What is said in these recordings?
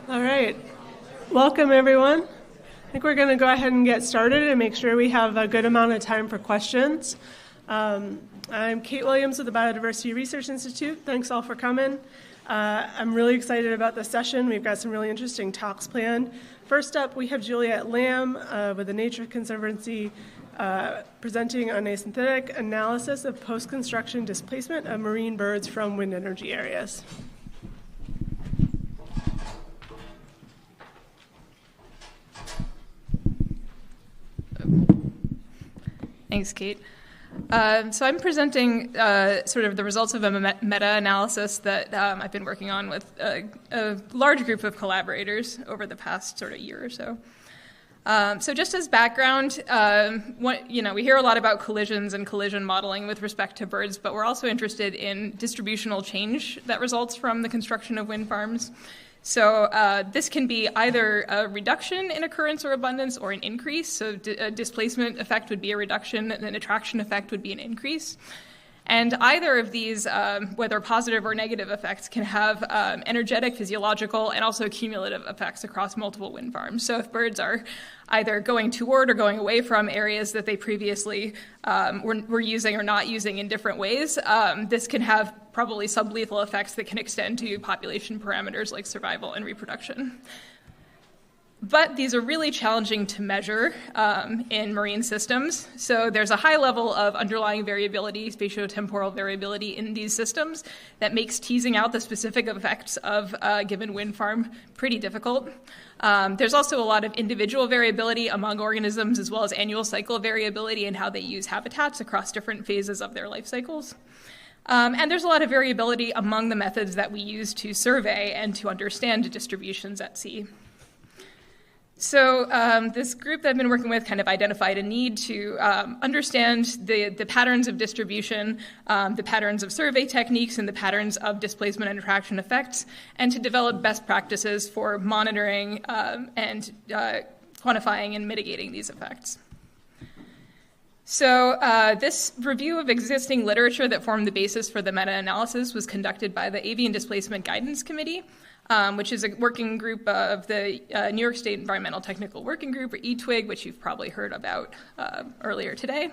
All right. Welcome, everyone. I think we're going to go ahead and get started and make sure we have a good amount of time for questions. I'm Kate Williams with the Biodiversity Research Institute. Thanks all for coming. I'm really excited about this session. We've got some really interesting talks planned. First up, we have Juliet Lamb with the Nature Conservancy presenting on a synthetic analysis of post-construction displacement of marine birds from wind energy areas. Thanks, Kate. So I'm presenting sort of the results of a meta-analysis that I've been working on with a large group of collaborators over the past sort of year or so. So just as background, we hear a lot about collisions and collision modeling with respect to birds, but we're also interested in distributional change that results from the construction of wind farms. So this can be either a reduction in occurrence or abundance or an increase. So a displacement effect would be a reduction, and an attraction effect would be an increase. And either of these, whether positive or negative effects, can have energetic, physiological, and also cumulative effects across multiple wind farms. So if birds are either going toward or going away from areas that they previously were using or not using in different ways, this can have probably sublethal effects that can extend to population parameters like survival and reproduction. But these are really challenging to measure in marine systems. So there's a high level of underlying variability, spatiotemporal variability in these systems that makes teasing out the specific effects of a given wind farm pretty difficult. There's also a lot of individual variability among organisms, as well as annual cycle variability in how they use habitats across different phases of their life cycles. And there's a lot of variability among the methods that we use to survey and to understand distributions at sea. So this group that I've been working with kind of identified a need to understand the patterns of distribution, the patterns of survey techniques, and the patterns of displacement and attraction effects, and to develop best practices for monitoring and quantifying and mitigating these effects. So this review of existing literature that formed the basis for the meta-analysis was conducted by the Avian Displacement Guidance Committee, which is a working group of the New York State Environmental Technical Working Group, or ETWIG, which you've probably heard about earlier today.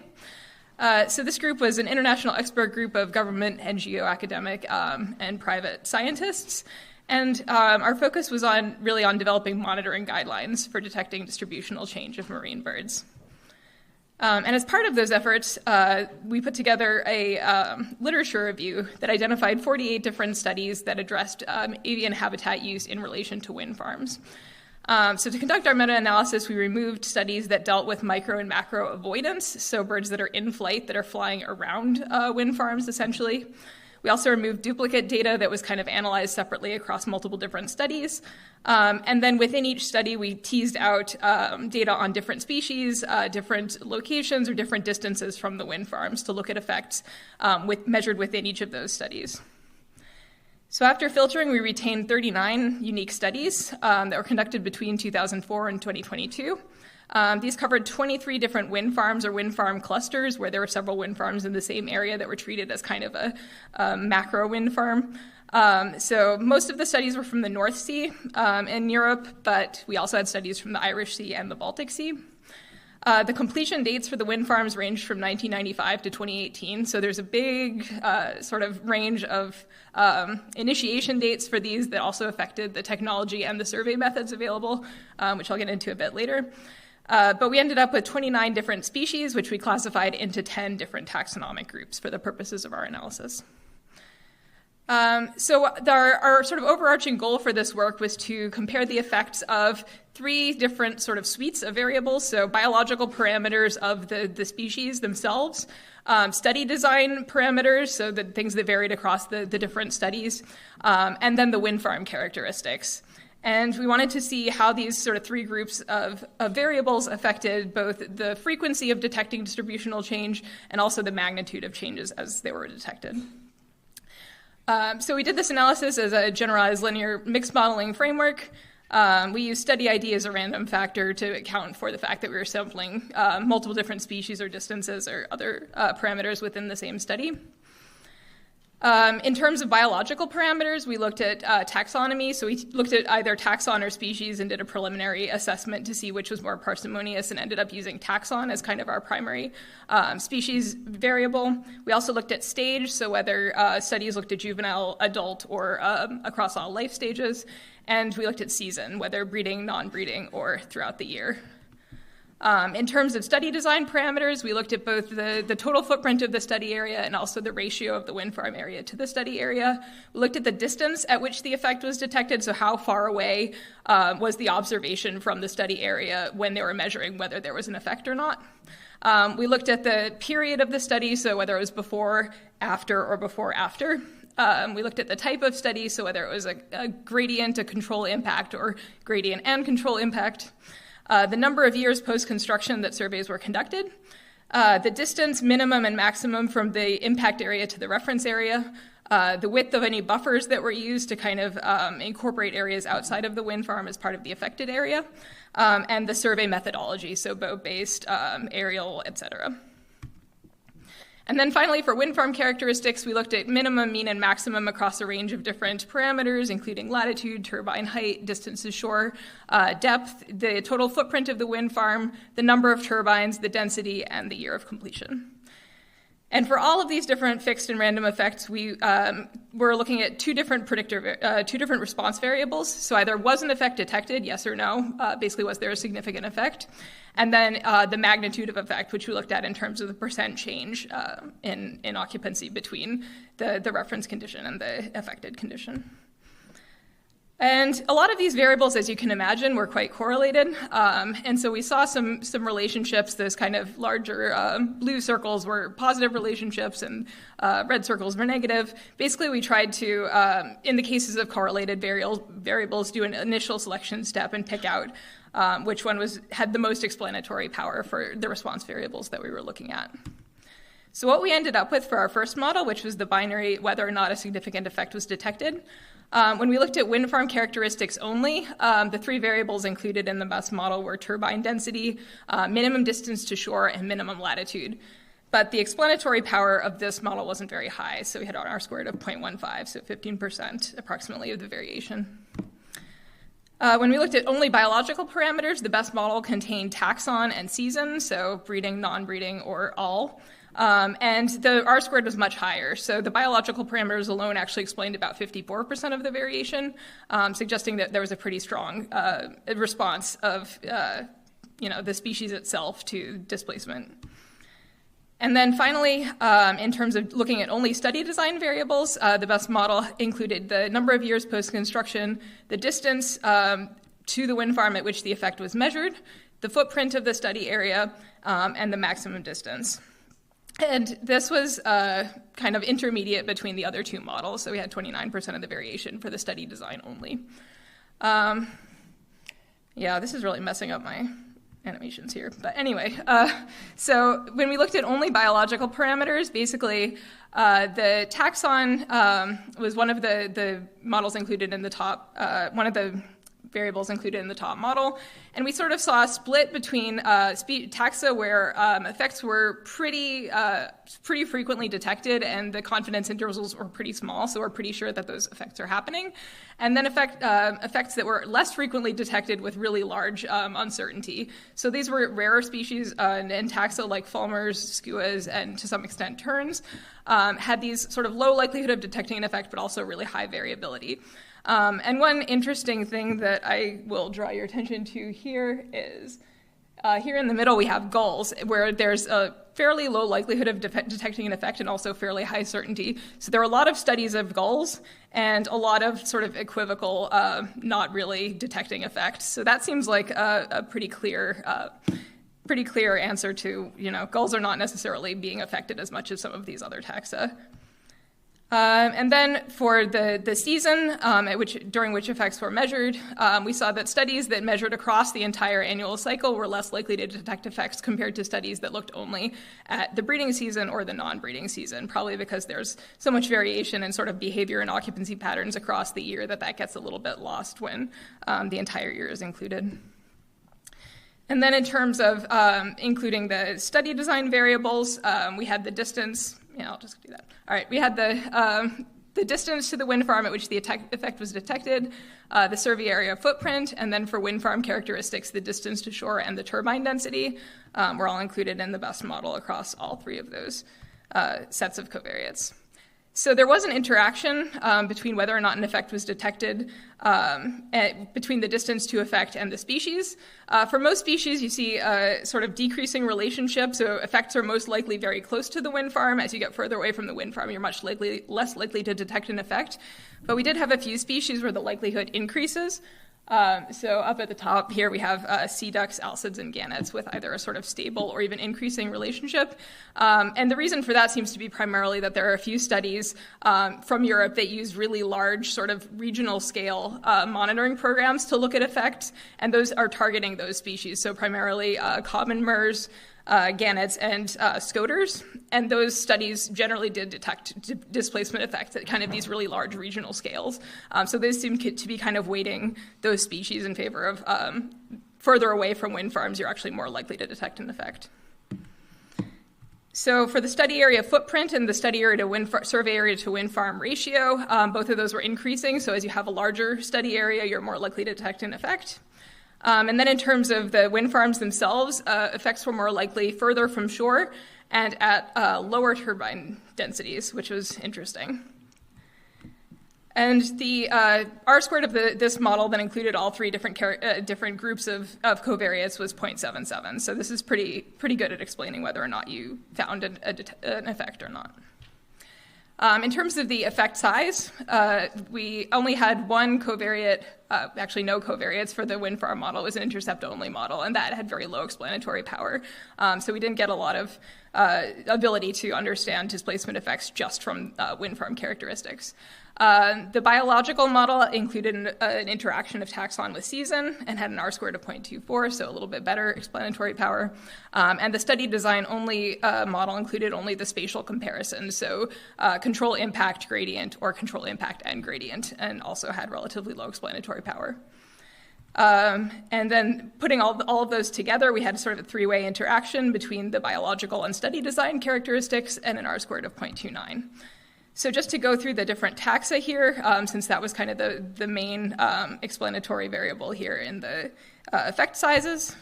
So this group was an international expert group of government, NGO, academic, and private scientists. And our focus was really on developing monitoring guidelines for detecting distributional change of marine birds. And as part of those efforts, we put together a literature review that identified 48 different studies that addressed avian habitat use in relation to wind farms. So to conduct our meta-analysis, we removed studies that dealt with micro and macro avoidance, so birds that are in flight that are flying around wind farms, essentially. We also removed duplicate data that was kind of analyzed separately across multiple different studies. And then within each study, we teased out data on different species, different locations, or different distances from the wind farms to look at effects measured within each of those studies. So after filtering, we retained 39 unique studies that were conducted between 2004 and 2022. These covered 23 different wind farms or wind farm clusters where there were several wind farms in the same area that were treated as kind of a macro wind farm. So most of the studies were from the North Sea in Europe, but we also had studies from the Irish Sea and the Baltic Sea. The completion dates for the wind farms ranged from 1995 to 2018, so there's a big sort of range of initiation dates for these that also affected the technology and the survey methods available, which I'll get into a bit later. But we ended up with 29 different species, which we classified into 10 different taxonomic groups for the purposes of our analysis. So our sort of overarching goal for this work was to compare the effects of 3 different sort of suites of variables, so biological parameters of the species themselves, study design parameters, so the things that varied across the different studies, and then the wind farm characteristics. And we wanted to see how these sort of 3 groups of variables affected both the frequency of detecting distributional change and also the magnitude of changes as they were detected. So we did this analysis as a generalized linear mixed modeling framework. We used study ID as a random factor to account for the fact that we were sampling multiple different species or distances or other parameters within the same study. In terms of biological parameters, we looked at taxonomy. So we looked at either taxon or species and did a preliminary assessment to see which was more parsimonious, and ended up using taxon as kind of our primary species variable. We also looked at stage, so whether studies looked at juvenile, adult, or across all life stages. And we looked at season, whether breeding, non-breeding, or throughout the year. In terms of study design parameters, we looked at both the total footprint of the study area and also the ratio of the wind farm area to the study area. We looked at the distance at which the effect was detected, so how far away was the observation from the study area when they were measuring whether there was an effect or not. We looked at the period of the study, so whether it was before, after, or before, after. We looked at the type of study, so whether it was a gradient, a control impact, or gradient and control impact. The number of years post-construction that surveys were conducted, the distance minimum and maximum from the impact area to the reference area, the width of any buffers that were used to kind of incorporate areas outside of the wind farm as part of the affected area, and the survey methodology, so boat-based, aerial, et cetera. And then finally, for wind farm characteristics, we looked at minimum, mean, and maximum across a range of different parameters, including latitude, turbine height, distance to shore, depth, the total footprint of the wind farm, the number of turbines, the density, and the year of completion. And for all of these different fixed and random effects, we were looking at two different response variables. So either was an effect detected, yes or no, basically was there a significant effect, and then the magnitude of effect, which we looked at in terms of the percent change in occupancy between the reference condition and the affected condition. And a lot of these variables, as you can imagine, were quite correlated. And so we saw some relationships. Those kind of larger blue circles were positive relationships and red circles were negative. Basically, we tried to, in the cases of correlated variables, do an initial selection step and pick out which one had the most explanatory power for the response variables that we were looking at. So what we ended up with for our first model, which was the binary whether or not a significant effect was detected, when we looked at wind farm characteristics only, the three variables included in the best model were turbine density, minimum distance to shore, and minimum latitude. But the explanatory power of this model wasn't very high, so we had an R-squared of 0.15, so 15% approximately of the variation. When we looked at only biological parameters, the best model contained taxon and season, so breeding, non-breeding, or all. And the R-squared was much higher. So the biological parameters alone actually explained about 54% of the variation, suggesting that there was a pretty strong response of the species itself to displacement. And then finally, in terms of looking at only study design variables, the best model included the number of years post-construction, the distance to the wind farm at which the effect was measured, the footprint of the study area, and the maximum distance. And this was kind of intermediate between the other two models, so we had 29% of the variation for the study design only. This is really messing up my animations here. But anyway, so when we looked at only biological parameters, basically the taxon was one of the models included in the top, one of the variables included in the top model. And we sort of saw a split between taxa where effects were pretty frequently detected and the confidence intervals were pretty small, so we're pretty sure that those effects are happening. And then effects that were less frequently detected with really large uncertainty. So these were rarer species in taxa like fulmars, skuas, and to some extent terns, had these sort of low likelihood of detecting an effect, but also really high variability. And one interesting thing that I will draw your attention to here is here in the middle we have gulls, where there's a fairly low likelihood of detecting an effect and also fairly high certainty. So there are a lot of studies of gulls and a lot of sort of equivocal, not really detecting effects. So that seems like a pretty clear answer to, gulls are not necessarily being affected as much as some of these other taxa. And then for the season during which effects were measured, we saw that studies that measured across the entire annual cycle were less likely to detect effects compared to studies that looked only at the breeding season or the non-breeding season, probably because there's so much variation in sort of behavior and occupancy patterns across the year that gets a little bit lost when the entire year is included. And then in terms of including the study design variables, we had the distance I'll just do that. All right, we had the distance to the wind farm at which the effect was detected, the survey area footprint, and then for wind farm characteristics, the distance to shore and the turbine density were all included in the best model across all three of those sets of covariates. So there was an interaction between whether or not an effect was detected between the distance to effect and the species. For most species, you see a sort of decreasing relationship, so effects are most likely very close to the wind farm. As you get further away from the wind farm, you're much less likely to detect an effect. But we did have a few species where the likelihood increases. So up at the top here, we have sea ducks, alcids, and gannets with either a sort of stable or even increasing relationship. And the reason for that seems to be primarily that there are a few studies from Europe that use really large sort of regional scale monitoring programs to look at effects, and those are targeting those species. So primarily common murres, gannets, and scoters, and those studies generally did detect displacement effects at kind of these really large regional scales. So those seem to be kind of weighting those species in favor of further away from wind farms, you're actually more likely to detect an effect. So for the study area footprint and the study area to survey area to wind farm ratio, both of those were increasing. So as you have a larger study area, you're more likely to detect an effect. And then in terms of the wind farms themselves, effects were more likely further from shore and at lower turbine densities, which was interesting. And the R-squared of this model that included all three different groups of covariates was 0.77. So this is pretty good at explaining whether or not you found an effect or not. In terms of the effect size, we only had one covariate, actually no covariates for the wind farm model. It was an intercept-only model, and that had very low explanatory power. So we didn't get a lot of ability to understand displacement effects just from wind farm characteristics. The biological model included an interaction of taxon with season and had an R-squared of 0.24, so a little bit better explanatory power. And the study design only model included only the spatial comparison, so control impact gradient or control impact and gradient, and also had relatively low explanatory power. And then putting all of those together, we had sort of a three-way interaction between the biological and study design characteristics and an R-squared of 0.29. So just to go through the different taxa here, since that was kind of the main explanatory variable here in the effect sizes,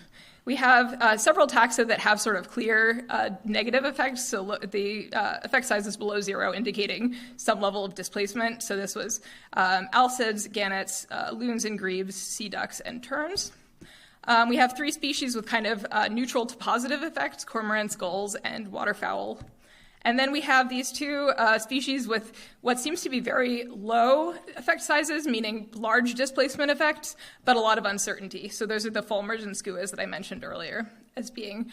we have several taxa that have sort of clear negative effects. So the effect sizes below 0 indicating some level of displacement. So this was alcids, gannets, loons and grebes, sea ducks, and terns. We have three species with kind of neutral to positive effects, cormorants, gulls, and waterfowl. And then we have these two species with what seems to be very low effect sizes, meaning large displacement effects, but a lot of uncertainty. So those are the fulmars and skuas that I mentioned earlier as being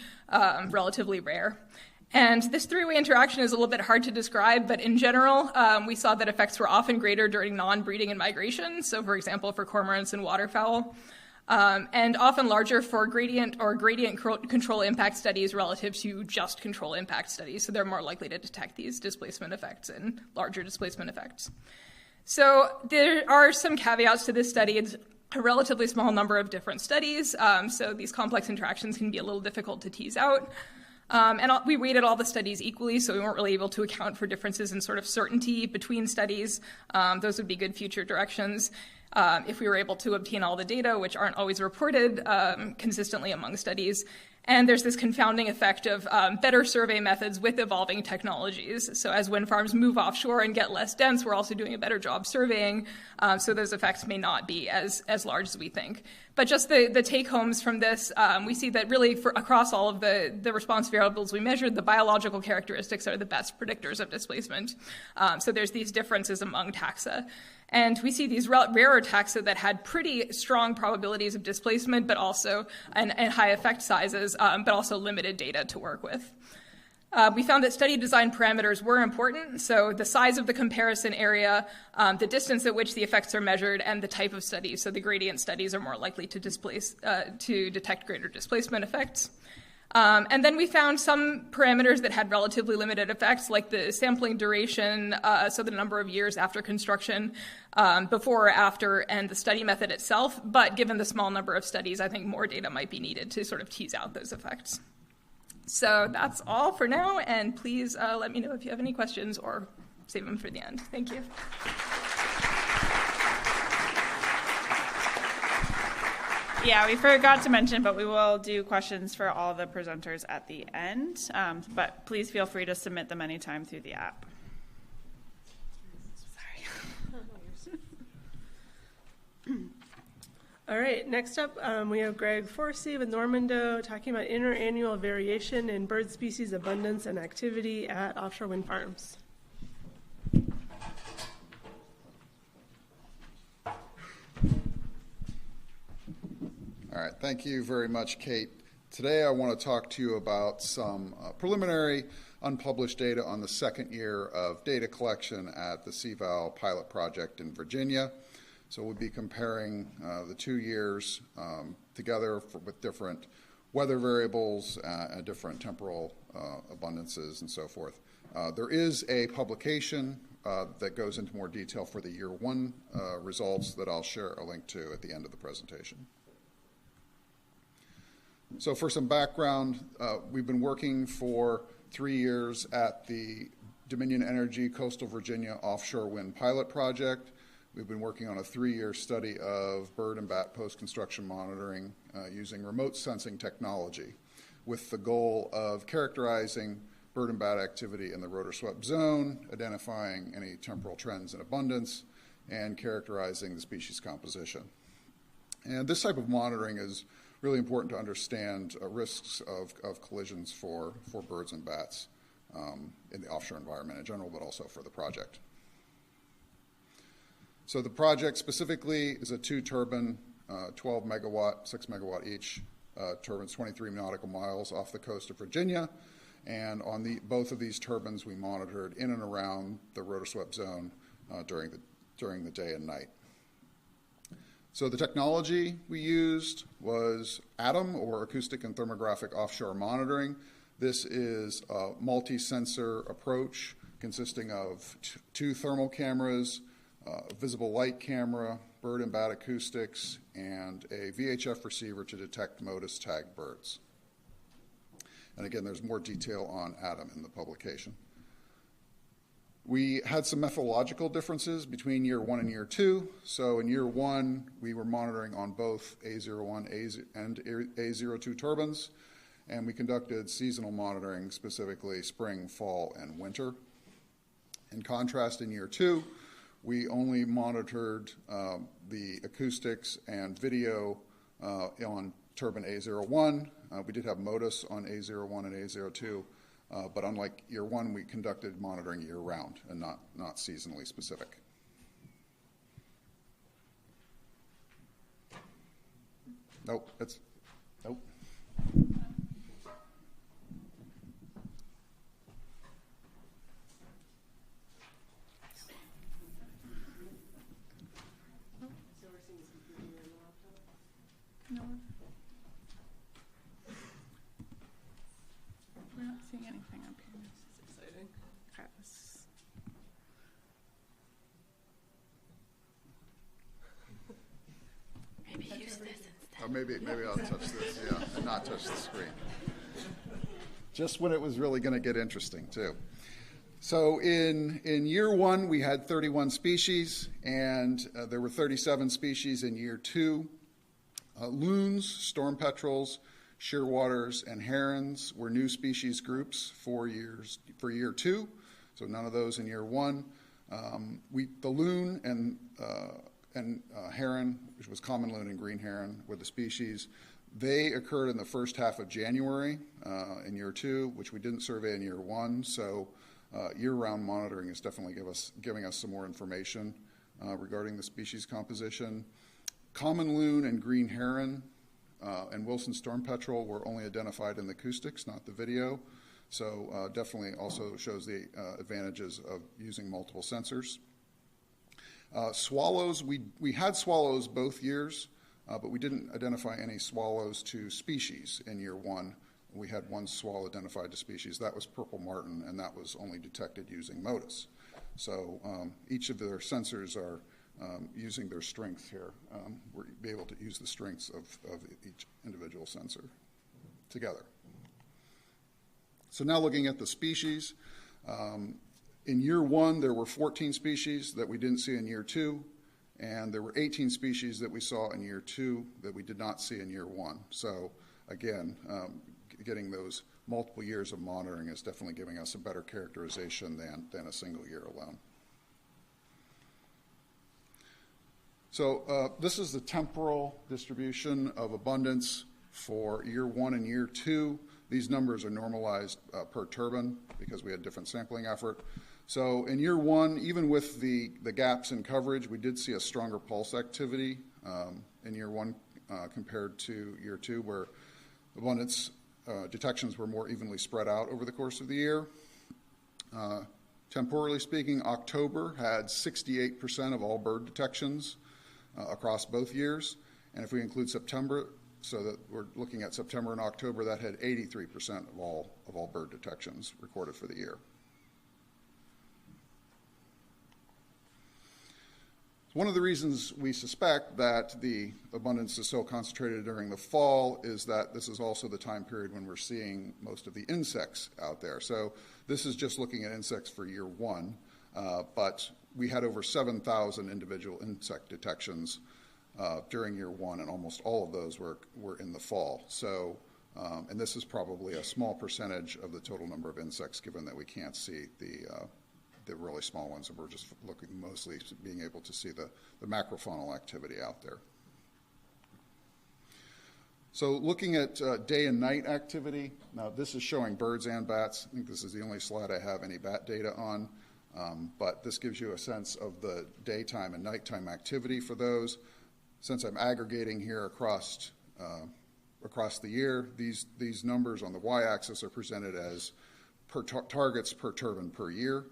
relatively rare. And this three-way interaction is a little bit hard to describe, but in general, we saw that effects were often greater during non-breeding and migration. So for example, for cormorants and waterfowl. And often larger for gradient or gradient control impact studies relative to just control impact studies. So they're more likely to detect these displacement effects and larger displacement effects. So there are some caveats to this study. It's a relatively small number of different studies, so these complex interactions can be a little difficult to tease out. And we weighted all the studies equally, so we weren't really able to account for differences in sort of certainty between studies. Those would be good future directions. If we were able to obtain all the data, which aren't always reported consistently among studies. And there's this confounding effect of better survey methods with evolving technologies. So as wind farms move offshore and get less dense, we're also doing a better job surveying. So those effects may not be as large as we think. But just the take-homes from this, we see that really across all of the response variables we measured, the biological characteristics are the best predictors of displacement. So there's these differences among taxa. And we see these rarer taxa that had pretty strong probabilities of displacement, but also and high effect sizes, but also limited data to work with. We found that study design parameters were important, so the size of the comparison area, the distance at which the effects are measured, and the type of study. So the gradient studies are more likely to detect greater displacement effects. And then we found some parameters that had relatively limited effects, like the sampling duration, so the number of years after construction, before or after, and the study method itself. But given the small number of studies, I think more data might be needed to sort of tease out those effects. So that's all for now, and please let me know if you have any questions or save them for the end. Thank you. Yeah, we forgot to mention, but we will do questions for all the presenters at the end. But please feel free to submit them anytime through the app. Sorry. All right, next up we have Greg Forcey with Normando talking about interannual variation in bird species abundance and activity at offshore wind farms. All right, thank you very much, Kate. Today I want to talk to you about some preliminary unpublished data on the second year of data collection at the CVAL pilot project in Virginia. So we'll be comparing the 2 years together with different weather variables, different temporal abundances, and so forth. There is a publication that goes into more detail for the year 1 results that I'll share a link to at the end of the presentation. So for some background, we've been working for 3 years at the Dominion Energy Coastal Virginia Offshore Wind Pilot Project. We've been working on a 3-year study of bird and bat post-construction monitoring using remote sensing technology with the goal of characterizing bird and bat activity in the rotor swept zone, identifying any temporal trends in abundance, and characterizing the species composition. And this type of monitoring is really important to understand risks of collisions for birds and bats in the offshore environment in general, but also for the project. So the project specifically is a 2-turbine, 12 megawatt, 6 megawatt each turbines, 23 nautical miles off the coast of Virginia. And on both of these turbines, we monitored in and around the rotor swept zone during the day and night. So the technology we used was ATOM, or Acoustic and Thermographic Offshore Monitoring. This is a multi-sensor approach consisting of 2 thermal cameras, a visible light camera, bird and bat acoustics, and a VHF receiver to detect MODIS tagged birds. And again, there's more detail on ATOM in the publication. We had some methodological differences between year 1 and year 2. So in year 1, we were monitoring on both A01 and A02 turbines, and we conducted seasonal monitoring, specifically spring, fall, and winter. In contrast, in year 2, we only monitored the acoustics and video on turbine A01. We did have MODIS on A01 and A02. But unlike year 1, we conducted monitoring year-round and not seasonally specific. Nope. No. We're not seeing anything up here. This is exciting. Okay. Maybe use this instead. Maybe I'll touch this, yeah, and not touch the screen. Just when it was really going to get interesting, too. So in year 1, we had 31 species, and there were 37 species in year 2. Loons, storm petrels, shearwaters, and herons were new species groups for year 2, so none of those in year 1. The loon and heron, which was common loon and green heron, were the species. They occurred in the first half of January in year 2, which we didn't survey in year 1. So year-round monitoring is definitely giving us some more information regarding the species composition. Common loon and green heron and Wilson storm petrel were only identified in the acoustics, not the video. So definitely also shows the advantages of using multiple sensors. Swallows, we had swallows both years, but we didn't identify any swallows to species in year 1. We had one swallow identified to species. That was purple martin, and that was only detected using MODIS. So each of their sensors are using their strength here. We'll be able to use the strengths of each individual sensor together. So now looking at the species, in year 1 there were 14 species that we didn't see in year 2, and there were 18 species that we saw in year 2 that we did not see in year 1. So again, getting those multiple years of monitoring is definitely giving us a better characterization than a single year alone. So this is the temporal distribution of abundance for year 1 and year 2. These numbers are normalized per turbine because we had different sampling effort. So in year 1, even with the gaps in coverage, we did see a stronger pulse activity in year 1 compared to year 2, where abundance detections were more evenly spread out over the course of the year. Temporally speaking, October had 68% of all bird detections across both years. And if we include September, so that we're looking at September and October, that had 83% of all bird detections recorded for the year. One of the reasons we suspect that the abundance is so concentrated during the fall is that this is also the time period when we're seeing most of the insects out there. So this is just looking at insects for year 1, but we had over 7,000 individual insect detections during year 1, and almost all of those were in the fall. So, and this is probably a small percentage of the total number of insects, given that we can't see the really small ones, and we're just looking mostly to being able to see the macrofaunal activity out there. So looking at day and night activity, now this is showing birds and bats. I think this is the only slide I have any bat data on, but this gives you a sense of the daytime and nighttime activity for those. Since I'm aggregating here across the year, these numbers on the y-axis are presented as targets per turbine per year.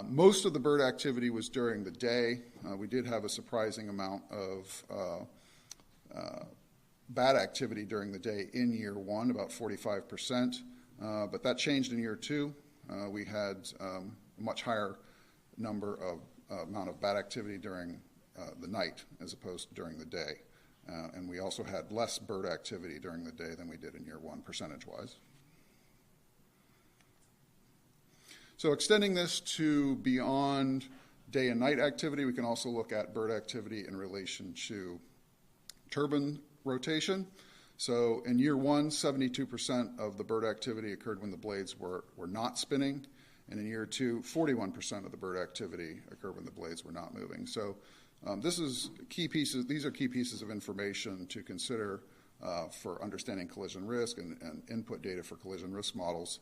Most of the bird activity was during the day. We did have a surprising amount of bat activity during the day in year 1, about 45%, but that changed in year 2. We had a much higher amount of bat activity during the night as opposed to during the day. And we also had less bird activity during the day than we did in year 1, percentage-wise. So extending this to beyond day and night activity, we can also look at bird activity in relation to turbine rotation. So in year 1, 72% of the bird activity occurred when the blades were not spinning. And in year 2, 41% of the bird activity occurred when the blades were not moving. So these are key pieces of information to consider for understanding collision risk and input data for collision risk models,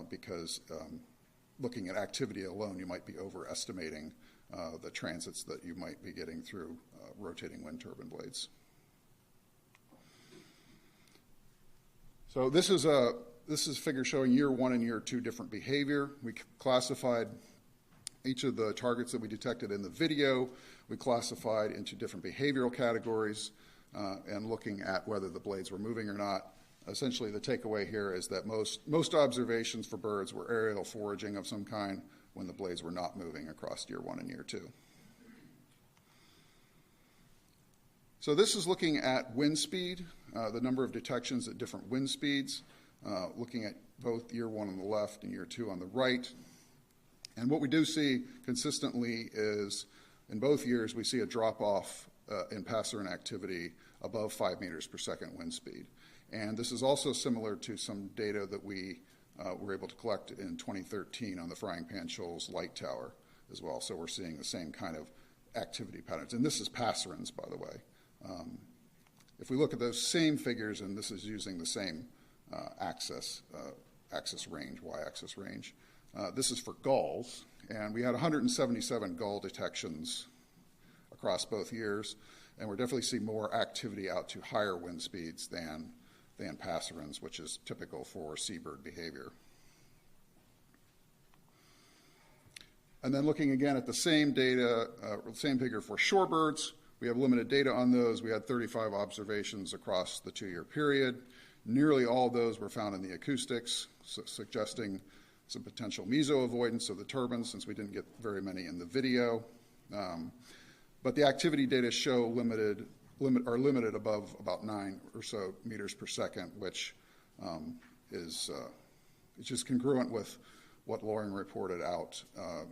because looking at activity alone, you might be overestimating the transits that you might be getting through rotating wind turbine blades. So this is a figure showing year 1 and year 2 different behavior. We classified each of the targets that we detected in the video. We classified into different behavioral categories and looking at whether the blades were moving or not. Essentially, the takeaway here is that most observations for birds were aerial foraging of some kind when the blades were not moving across year 1 and year 2. So this is looking at wind speed, the number of detections at different wind speeds, looking at both year 1 on the left and year 2 on the right. And what we do see consistently is in both years we see a drop-off in passerine activity above 5 meters per second wind speed. And this is also similar to some data that we were able to collect in 2013 on the Frying Pan Shoals Light Tower as well. So we're seeing the same kind of activity patterns. And this is passerines, by the way. If we look at those same figures, and this is using the same axis range, y-axis range, this is for gulls. And we had 177 gull detections across both years. And we're definitely seeing more activity out to higher wind speeds than passerines, which is typical for seabird behavior. And then looking again at the same data, same figure for shorebirds, we have limited data on those. We had 35 observations across the 2-year period. Nearly all of those were found in the acoustics, suggesting some potential meso-avoidance of the turbines, since we didn't get very many in the video. But the activity data show are limited above about 9 or so meters per second, which is it's just congruent with what Loring reported out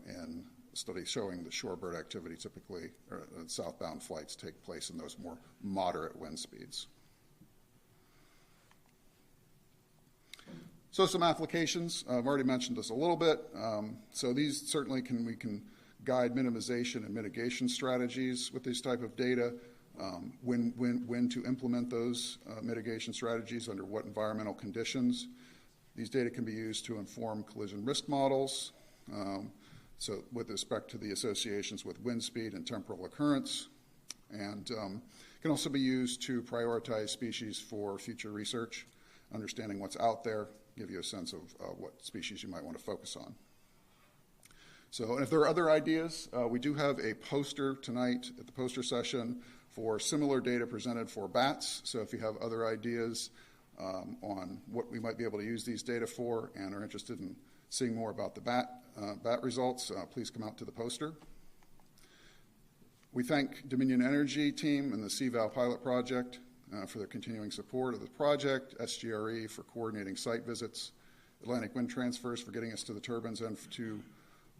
in studies showing the shorebird activity typically, or southbound flights take place in those more moderate wind speeds. So some applications, I've already mentioned this a little bit. So these certainly we can guide minimization and mitigation strategies with this type of data, when to implement those mitigation strategies under what environmental conditions. These data can be used to inform collision risk models, so with respect to the associations with wind speed and temporal occurrence, and can also be used to prioritize species for future research, understanding what's out there, give you a sense of what species you might want to focus on. So, and if there are other ideas, we do have a poster tonight at the poster session for similar data presented for bats. So if you have other ideas on what we might be able to use these data for and are interested in seeing more about the bat results, please come out to the poster. We thank Dominion Energy team and the CVAL pilot project for their continuing support of the project, SGRE for coordinating site visits, Atlantic Wind Transfers for getting us to the turbines, and to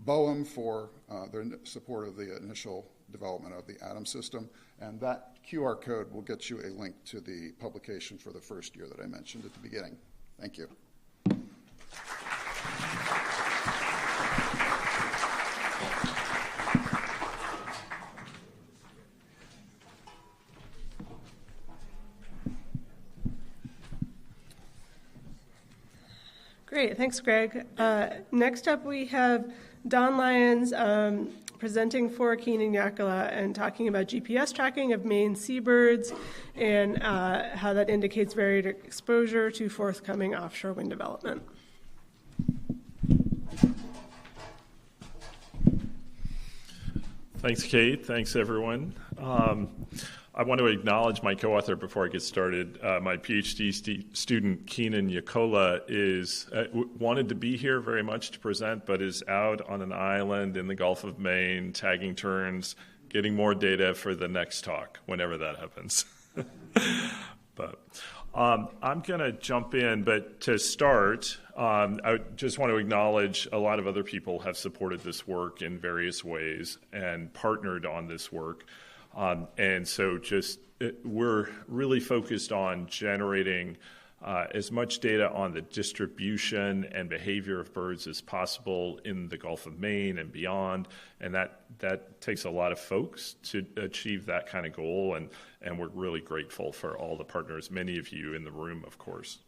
BOEM for their support of the initial development of the ATOM system. And that QR code will get you a link to the publication for the first year that I mentioned at the beginning. Thank you. Great, thanks, Greg. Next up, we have Don Lyons presenting for Keene and Yakula and talking about GPS tracking of Maine seabirds and how that indicates varied exposure to forthcoming offshore wind development. Thanks, Kate. Thanks, everyone. I want to acknowledge my co-author before I get started. My PhD student, Keenan Yakola, wanted to be here very much to present, but is out on an island in the Gulf of Maine, tagging turns, getting more data for the next talk, whenever that happens. But I'm going to jump in, but to start, I just want to acknowledge a lot of other people have supported this work in various ways and partnered on this work. And so we're really focused on generating as much data on the distribution and behavior of birds as possible in the Gulf of Maine and beyond. And that takes a lot of folks to achieve that kind of goal. And we're really grateful for all the partners, many of you in the room, of course.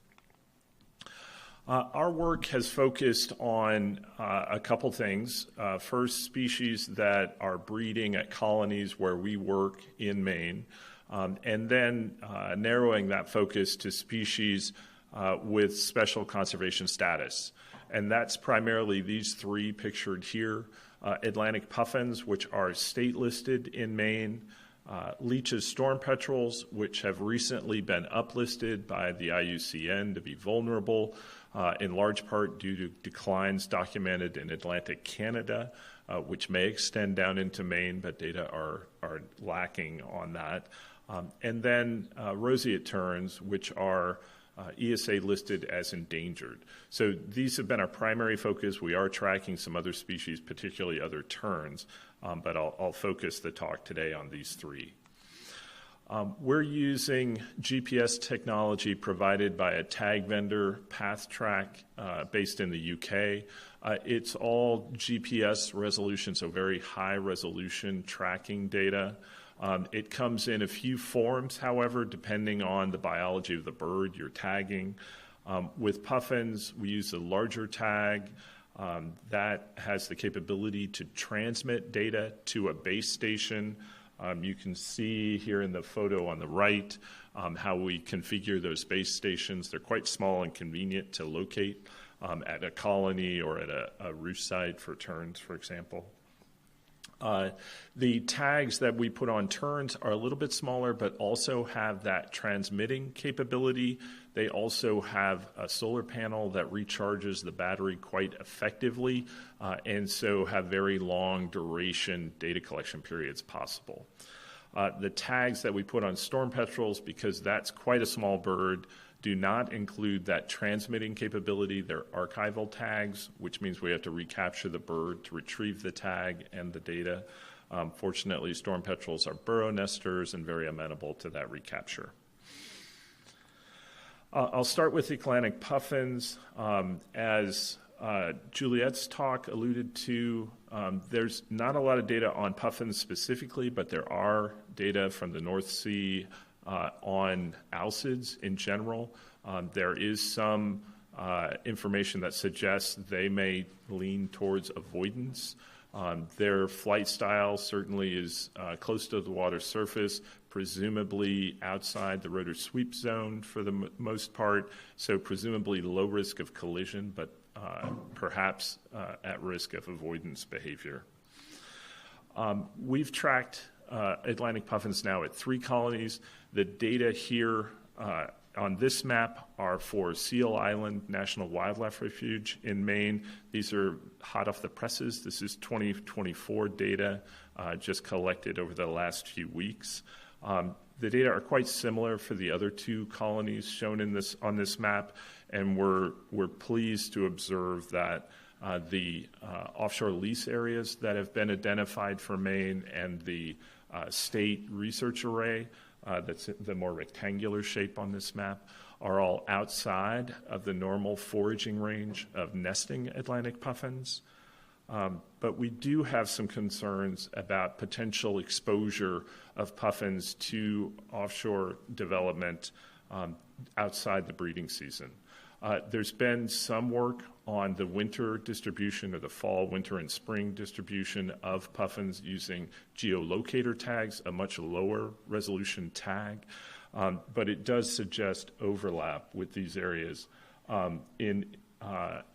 Our work has focused on a couple things. First, species that are breeding at colonies where we work in Maine, and then narrowing that focus to species with special conservation status. And that's primarily these three pictured here. Atlantic puffins, which are state listed in Maine, Leach's storm petrels, which have recently been uplisted by the IUCN to be vulnerable, in large part due to declines documented in Atlantic Canada, which may extend down into Maine, but data are lacking on that. And then roseate terns, which are ESA listed as endangered. So these have been our primary focus. We are tracking some other species, particularly other terns, but I'll focus the talk today on these three. We're using GPS technology provided by a tag vendor, PathTrack, based in the UK. It's all GPS resolution, so very high resolution tracking data. It comes in a few forms, however, depending on the biology of the bird you're tagging. With puffins, we use a larger tag that has the capability to transmit data to a base station. You can see here in the photo on the right how we configure those base stations. They're quite small and convenient to locate at a colony or at a roost site for terns, for example. The tags that we put on terns are a little bit smaller, but also have that transmitting capability. They also have a solar panel that recharges the battery quite effectively, and so have very long duration data collection periods possible. The tags that we put on storm petrels, because that's quite a small bird, do not include that transmitting capability. They're archival tags, which means we have to recapture the bird to retrieve the tag and the data. Fortunately, storm petrels are burrow nesters and very amenable to that recapture. I'll start with Atlantic puffins. As Juliet's talk alluded to, there's not a lot of data on puffins specifically, but there are data from the North Sea on alcids in general. There is some information that suggests they may lean towards avoidance. Their flight style certainly is close to the water surface, presumably outside the rotor sweep zone for the most part, so presumably low risk of collision, but perhaps at risk of avoidance behavior. We've tracked Atlantic puffins now at 3 colonies. The data here on this map are for Seal Island National Wildlife Refuge in Maine. These are hot off the presses. This is 2024 data just collected over the last few weeks. The data are quite similar for the other 2 colonies shown on this map, and we're pleased to observe that the offshore lease areas that have been identified for Maine and the state research array, that's the more rectangular shape on this map, are all outside of the normal foraging range of nesting Atlantic puffins. But we do have some concerns about potential exposure of puffins to offshore development outside the breeding season. There's been some work on the winter distribution, or the fall, winter, and spring distribution of puffins using geolocator tags, a much lower resolution tag, but it does suggest overlap with these areas in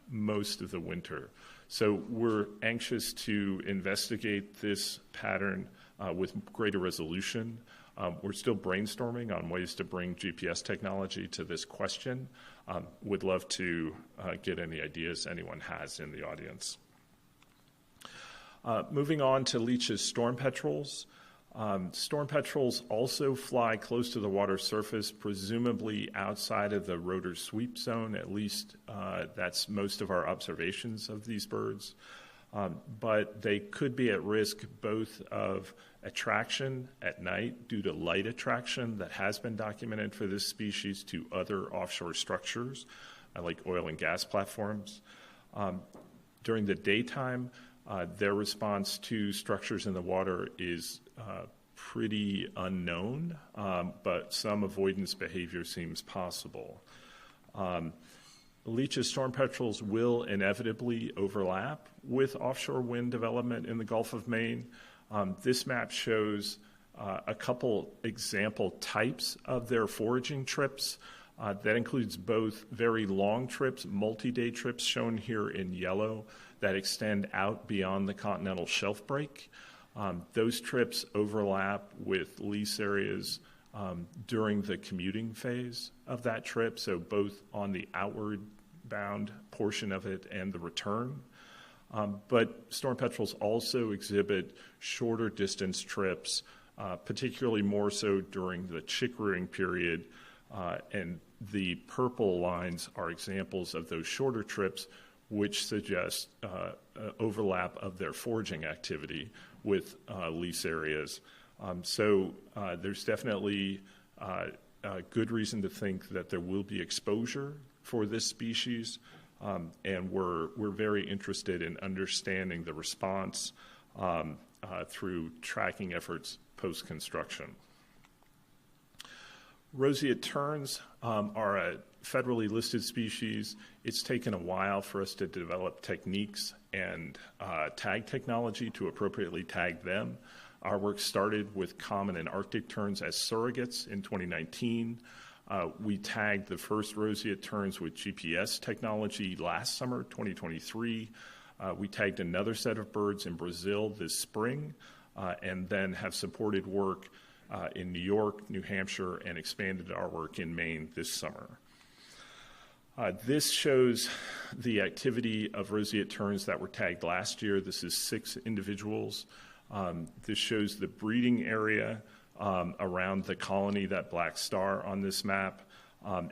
most of the winter. So we're anxious to investigate this pattern with greater resolution. We're still brainstorming on ways to bring GPS technology to this question. Would love to get any ideas anyone has in the audience. Moving on to Leach's storm petrels. Storm petrels also fly close to the water surface, presumably outside of the rotor sweep zone. At least that's most of our observations of these birds. But they could be at risk both of attraction at night due to light attraction that has been documented for this species to other offshore structures, like oil and gas platforms. During the daytime, their response to structures in the water is pretty unknown, but some avoidance behavior seems possible. Leach's storm petrels will inevitably overlap with offshore wind development in the Gulf of Maine. This map shows a couple example types of their foraging trips. That includes both very long trips, multi-day trips shown here in yellow, that extend out beyond the continental shelf break. Those trips overlap with lease areas during the commuting phase of that trip, so both on the outward bound portion of it and the return. But storm petrels also exhibit shorter distance trips, particularly more so during the chick rearing period, and the purple lines are examples of those shorter trips, which suggest overlap of their foraging activity with lease areas. So there's definitely good reason to think that there will be exposure for this species, and we're very interested in understanding the response through tracking efforts post-construction. Roseate terns are a federally listed species. It's taken a while for us to develop techniques and tag technology to appropriately tag them. Our work started with common and Arctic terns as surrogates in 2019. We tagged the first roseate terns with GPS technology last summer, 2023. We tagged another set of birds in Brazil this spring, and then have supported work in New York, New Hampshire, and expanded our work in Maine this summer. This shows the activity of roseate terns that were tagged last year. This is 6 individuals. This shows the breeding area around the colony, that black star on this map,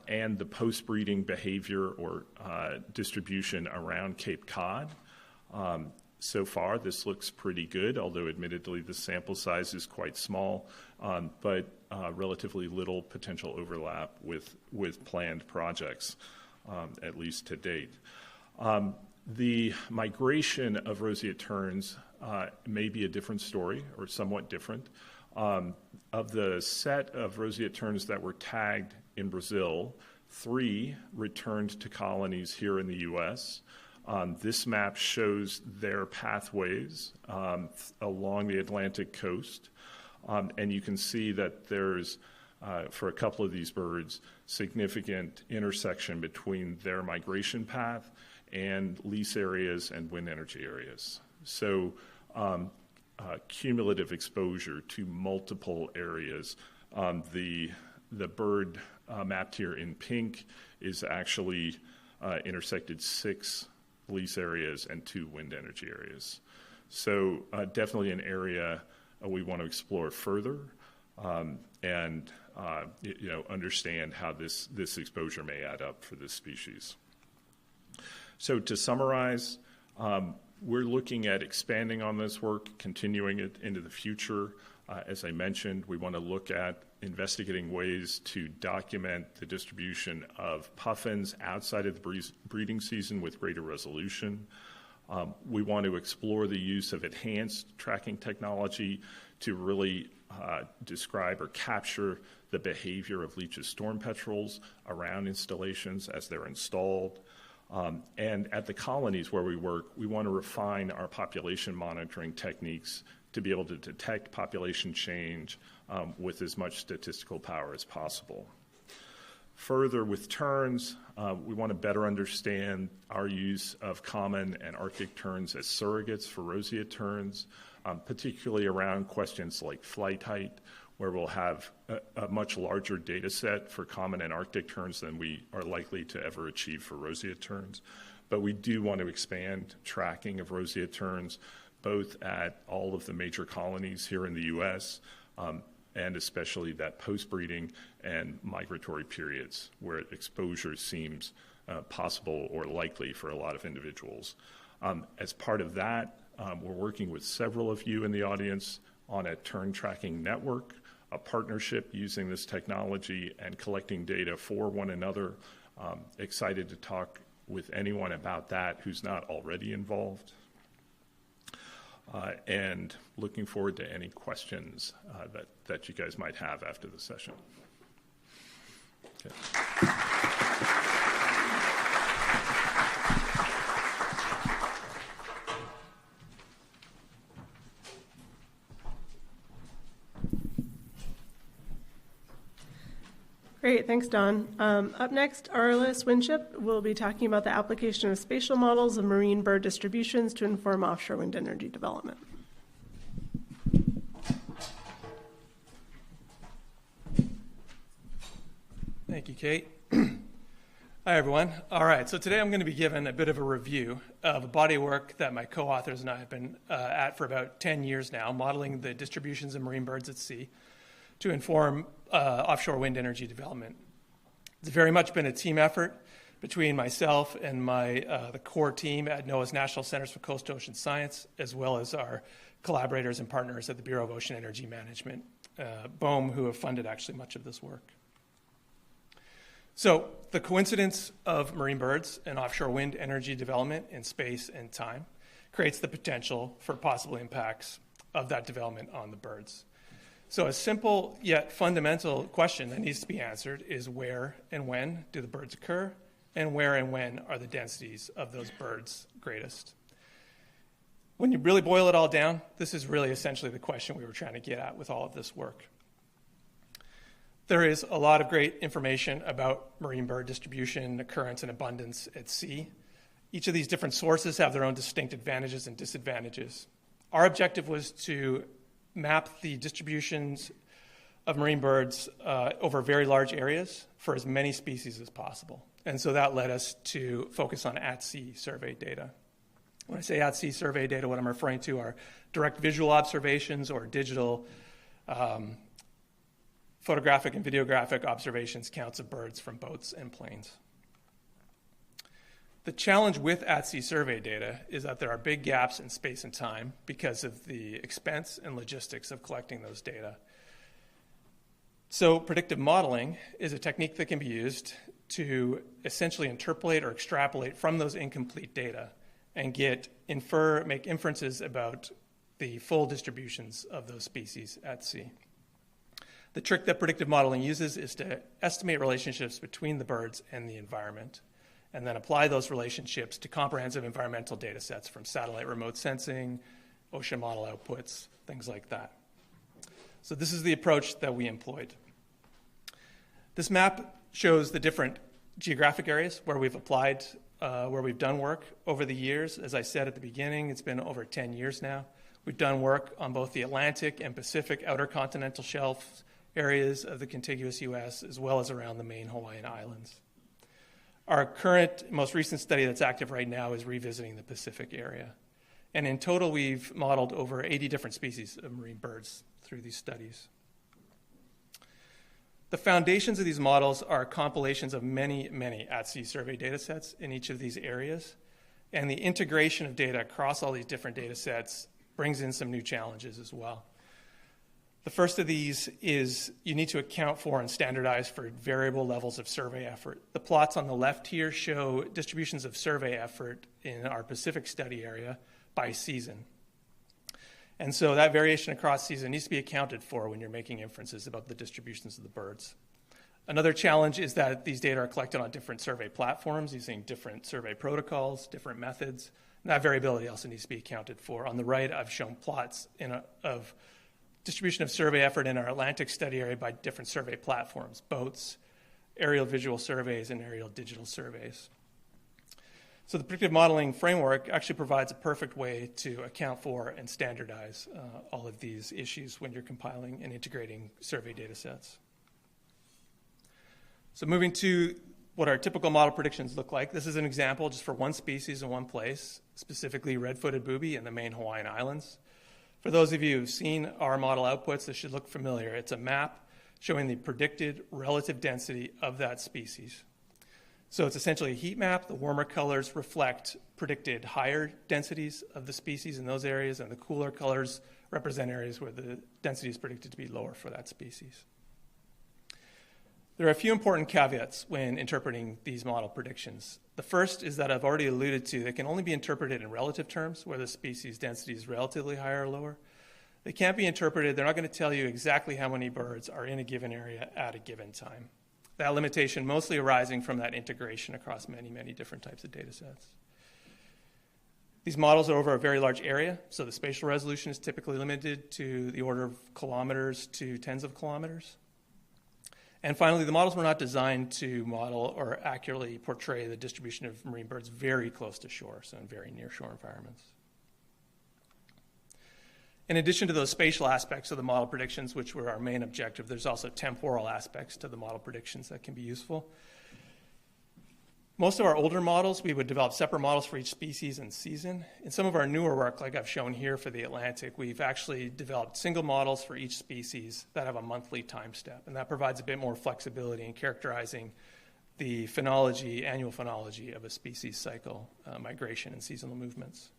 and the post-breeding behavior or distribution around Cape Cod. So far, this looks pretty good, although admittedly the sample size is quite small, but relatively little potential overlap with planned projects, at least to date. The migration of roseate terns may be a different story or somewhat different. Of the set of roseate terns that were tagged in Brazil, 3 returned to colonies here in the U.S. This map shows their pathways along the Atlantic coast, and you can see that there's, for a couple of these birds, significant intersection between their migration path and lease areas and wind energy areas. So cumulative exposure to multiple areas. The bird mapped here in pink is actually intersected 6 lease areas and 2 wind energy areas. So definitely an area we want to explore further and understand how this exposure may add up for this species. So to summarize, we're looking at expanding on this work, continuing it into the future. As I mentioned, we want to look at investigating ways to document the distribution of puffins outside of the breeding season with greater resolution. We want to explore the use of enhanced tracking technology to really describe or capture the behavior of Leach's storm petrels around installations as they're installed. And at the colonies where we work, we want to refine our population monitoring techniques to be able to detect population change with as much statistical power as possible. Further, with terns, we want to better understand our use of common and Arctic terns as surrogates for roseate terns, particularly around questions like flight height, where we'll have a much larger data set for common and Arctic terns than we are likely to ever achieve for roseate terns. But we do want to expand tracking of roseate terns, both at all of the major colonies here in the U.S., and especially that post-breeding and migratory periods where exposure seems possible or likely for a lot of individuals. As part of that, we're working with several of you in the audience on a tern tracking network, a partnership using this technology and collecting data for one another. Excited to talk with anyone about that who's not already involved. And looking forward to any questions that you guys might have after the session. Okay. Great, thanks, Don. Up next, Arliss Winship will be talking about the application of spatial models of marine bird distributions to inform offshore wind energy development. Thank you, Kate. Hi, everyone. All right, so today I'm going to be giving a bit of a review of a body of work that my co-authors and I have been at for about 10 years now, modeling the distributions of marine birds at sea to inform offshore wind energy development. It's very much been a team effort between myself and the core team at NOAA's National Centers for Coast Ocean Science, as well as our collaborators and partners at the Bureau of Ocean Energy Management, BOEM, who have funded actually much of this work. So the coincidence of marine birds and offshore wind energy development in space and time creates the potential for possible impacts of that development on the birds. So a simple yet fundamental question that needs to be answered is where and when do the birds occur, and where and when are the densities of those birds greatest? When you really boil it all down, this is really essentially the question we were trying to get at with all of this work. There is a lot of great information about marine bird distribution, occurrence, and abundance at sea. Each of these different sources have their own distinct advantages and disadvantages. Our objective was to map the distributions of marine birds over very large areas for as many species as possible. And so that led us to focus on at-sea survey data. When I say at-sea survey data, what I'm referring to are direct visual observations or digital photographic and videographic observations, counts of birds from boats and planes. The challenge with at-sea survey data is that there are big gaps in space and time because of the expense and logistics of collecting those data. So predictive modeling is a technique that can be used to essentially interpolate or extrapolate from those incomplete data and make inferences about the full distributions of those species at sea. The trick that predictive modeling uses is to estimate relationships between the birds and the environment, and then apply those relationships to comprehensive environmental data sets from satellite remote sensing, ocean model outputs, things like that. So this is the approach that we employed. This map shows the different geographic areas where we've applied, where we've done work over the years. As I said at the beginning, it's been over 10 years now. We've done work on both the Atlantic and Pacific outer continental shelf areas of the contiguous U.S., as well as around the Maine, Hawaiian Islands. Our current, most recent study that's active right now is revisiting the Pacific area. And in total, we've modeled over 80 different species of marine birds through these studies. The foundations of these models are compilations of many, many at-sea survey data sets in each of these areas. And the integration of data across all these different data sets brings in some new challenges as well. The first of these is you need to account for and standardize for variable levels of survey effort. The plots on the left here show distributions of survey effort in our Pacific study area by season. And so that variation across season needs to be accounted for when you're making inferences about the distributions of the birds. Another challenge is that these data are collected on different survey platforms using different survey protocols, different methods. And that variability also needs to be accounted for. On the right, I've shown plots of distribution of survey effort in our Atlantic study area by different survey platforms, boats, aerial visual surveys, and aerial digital surveys. So the predictive modeling framework actually provides a perfect way to account for and standardize all of these issues when you're compiling and integrating survey data sets. So moving to what our typical model predictions look like. This is an example just for one species in one place, specifically red-footed booby in the Maine Hawaiian Islands. For those of you who've seen our model outputs, this should look familiar. It's a map showing the predicted relative density of that species. So it's essentially a heat map. The warmer colors reflect predicted higher densities of the species in those areas, and the cooler colors represent areas where the density is predicted to be lower for that species. There are a few important caveats when interpreting these model predictions. The first is that I've already alluded to, they can only be interpreted in relative terms, where the species density is relatively higher or lower. They can't be interpreted, they're not going to tell you exactly how many birds are in a given area at a given time. That limitation mostly arising from that integration across many, many different types of data sets. These models are over a very large area, so the spatial resolution is typically limited to the order of kilometers to tens of kilometers. And finally, the models were not designed to model or accurately portray the distribution of marine birds very close to shore, so in very near shore environments. In addition to those spatial aspects of the model predictions, which were our main objective, there's also temporal aspects to the model predictions that can be useful. Most of our older models, we would develop separate models for each species and season. In some of our newer work, like I've shown here for the Atlantic, we've actually developed single models for each species that have a monthly time step, and that provides a bit more flexibility in characterizing the phenology, annual phenology of a species cycle, migration and seasonal movements.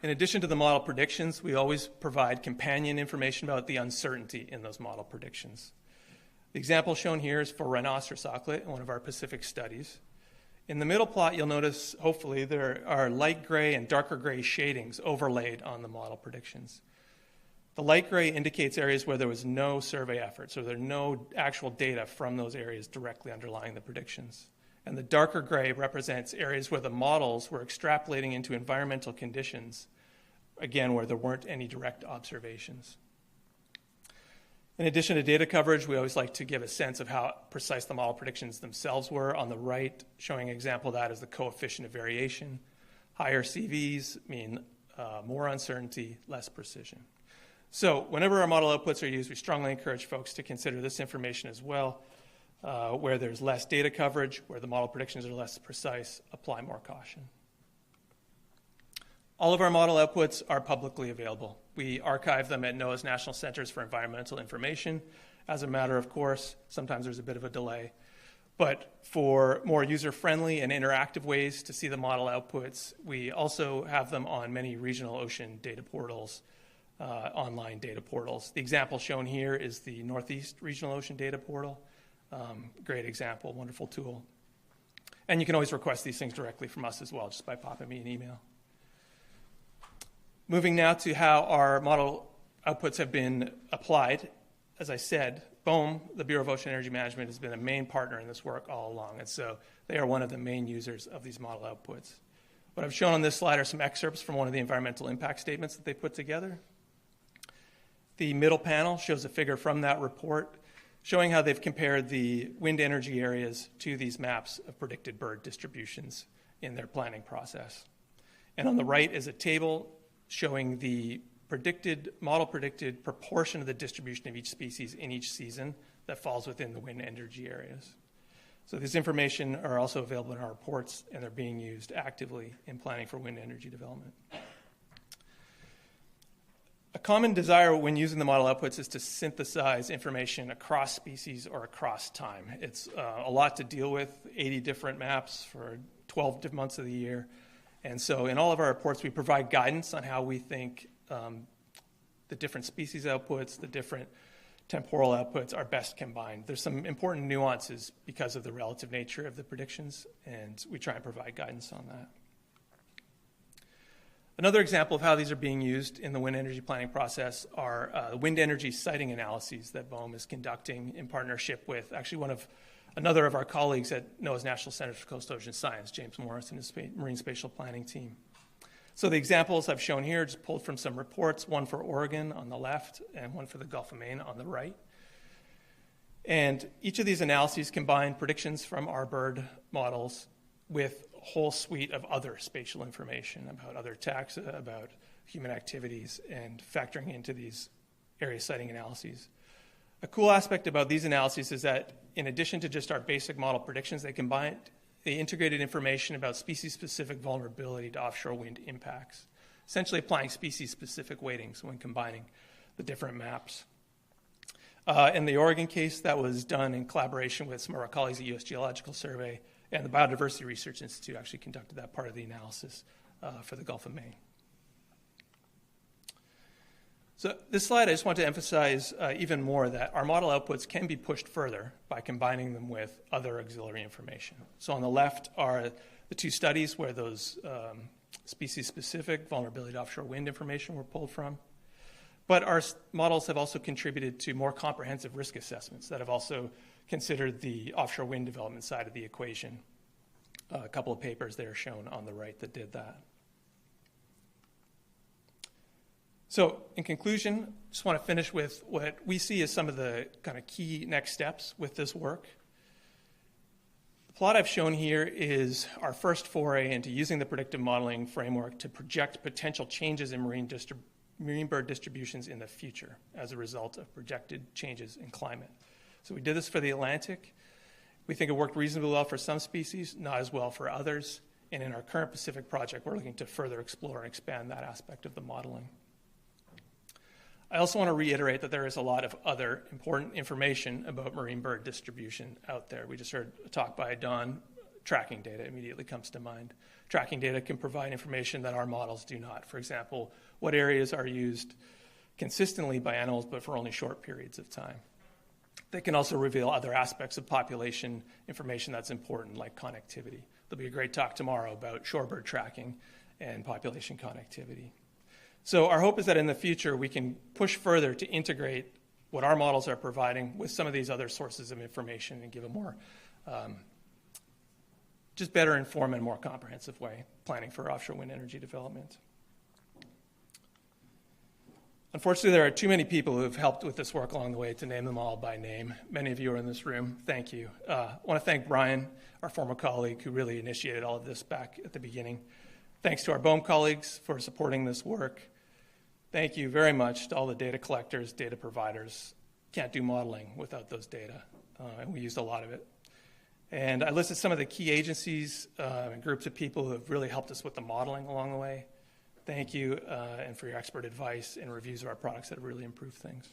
In addition to the model predictions, we always provide companion information about the uncertainty in those model predictions. The example shown here is for rhinoceros auklet in one of our Pacific studies. In the middle plot, you'll notice, hopefully, there are light gray and darker gray shadings overlaid on the model predictions. The light gray indicates areas where there was no survey effort, so there are no actual data from those areas directly underlying the predictions. And the darker gray represents areas where the models were extrapolating into environmental conditions, again, where there weren't any direct observations. In addition to data coverage, we always like to give a sense of how precise the model predictions themselves were. On the right, showing an example of that is the coefficient of variation. Higher CVs mean more uncertainty, less precision. So whenever our model outputs are used, we strongly encourage folks to consider this information as well. Where there's less data coverage, where the model predictions are less precise, apply more caution. All of our model outputs are publicly available. We archive them at NOAA's National Centers for Environmental Information. As a matter of course, sometimes there's a bit of a delay. But for more user-friendly and interactive ways to see the model outputs, we also have them on many regional ocean data portals, online data portals. The example shown here is the Northeast Regional Ocean Data Portal. Great example, wonderful tool. And you can always request these things directly from us as well, just by popping me an email. Moving now to how our model outputs have been applied. As I said, BOEM, the Bureau of Ocean Energy Management, has been a main partner in this work all along, and so they are one of the main users of these model outputs. What I've shown on this slide are some excerpts from one of the environmental impact statements that they put together. The middle panel shows a figure from that report showing how they've compared the wind energy areas to these maps of predicted bird distributions in their planning process. And on the right is a table showing the model predicted proportion of the distribution of each species in each season that falls within the wind energy areas. So this information are also available in our reports, and they're being used actively in planning for wind energy development. A common desire when using the model outputs is to synthesize information across species or across time. It's a lot to deal with, 80 different maps for 12 different months of the year. And so in all of our reports, we provide guidance on how we think the different species outputs, the different temporal outputs are best combined. There's some important nuances because of the relative nature of the predictions, and we try and provide guidance on that. Another example of how these are being used in the wind energy planning process are wind energy siting analyses that BOEM is conducting in partnership with actually another of our colleagues at NOAA's National Center for Coastal Ocean Science, James Morris and his marine spatial planning team. So the examples I've shown here are just pulled from some reports, one for Oregon on the left and one for the Gulf of Maine on the right. And each of these analyses combine predictions from our bird models with a whole suite of other spatial information about other taxa, about human activities, and factoring into these area siting analyses. A cool aspect about these analyses is that in addition to just our basic model predictions, they integrated information about species-specific vulnerability to offshore wind impacts, essentially applying species-specific weightings when combining the different maps. In the Oregon case, that was done in collaboration with some of our colleagues at U.S. Geological Survey, and the Biodiversity Research Institute actually conducted that part of the analysis for the Gulf of Maine. So this slide, I just want to emphasize even more that our model outputs can be pushed further by combining them with other auxiliary information. So on the left are the two studies where those species-specific vulnerability to offshore wind information were pulled from. But our models have also contributed to more comprehensive risk assessments that have also considered the offshore wind development side of the equation. A couple of papers there shown on the right that did that. So in conclusion, just want to finish with what we see as some of the kind of key next steps with this work. The plot I've shown here is our first foray into using the predictive modeling framework to project potential changes in marine bird distributions in the future as a result of projected changes in climate. So we did this for the Atlantic. We think it worked reasonably well for some species, not as well for others. And in our current Pacific project, we're looking to further explore and expand that aspect of the modeling. I also want to reiterate that there is a lot of other important information about marine bird distribution out there. We just heard a talk by Don. Tracking data immediately comes to mind. Tracking data can provide information that our models do not. For example, what areas are used consistently by animals but for only short periods of time. They can also reveal other aspects of population information that's important, like connectivity. There'll be a great talk tomorrow about shorebird tracking and population connectivity. So our hope is that in the future we can push further to integrate what our models are providing with some of these other sources of information and give a more just better informed and more comprehensive way planning for offshore wind energy development. Unfortunately, there are too many people who have helped with this work along the way to name them all by name. Many of you are in this room. Thank you. I want to thank Brian, our former colleague, who really initiated all of this back at the beginning. Thanks to our BOEM colleagues for supporting this work. Thank you very much to all the data collectors, data providers. Can't do modeling without those data, and we used a lot of it. And I listed some of the key agencies and groups of people who have really helped us with the modeling along the way. Thank you, and for your expert advice and reviews of our products that have really improved things.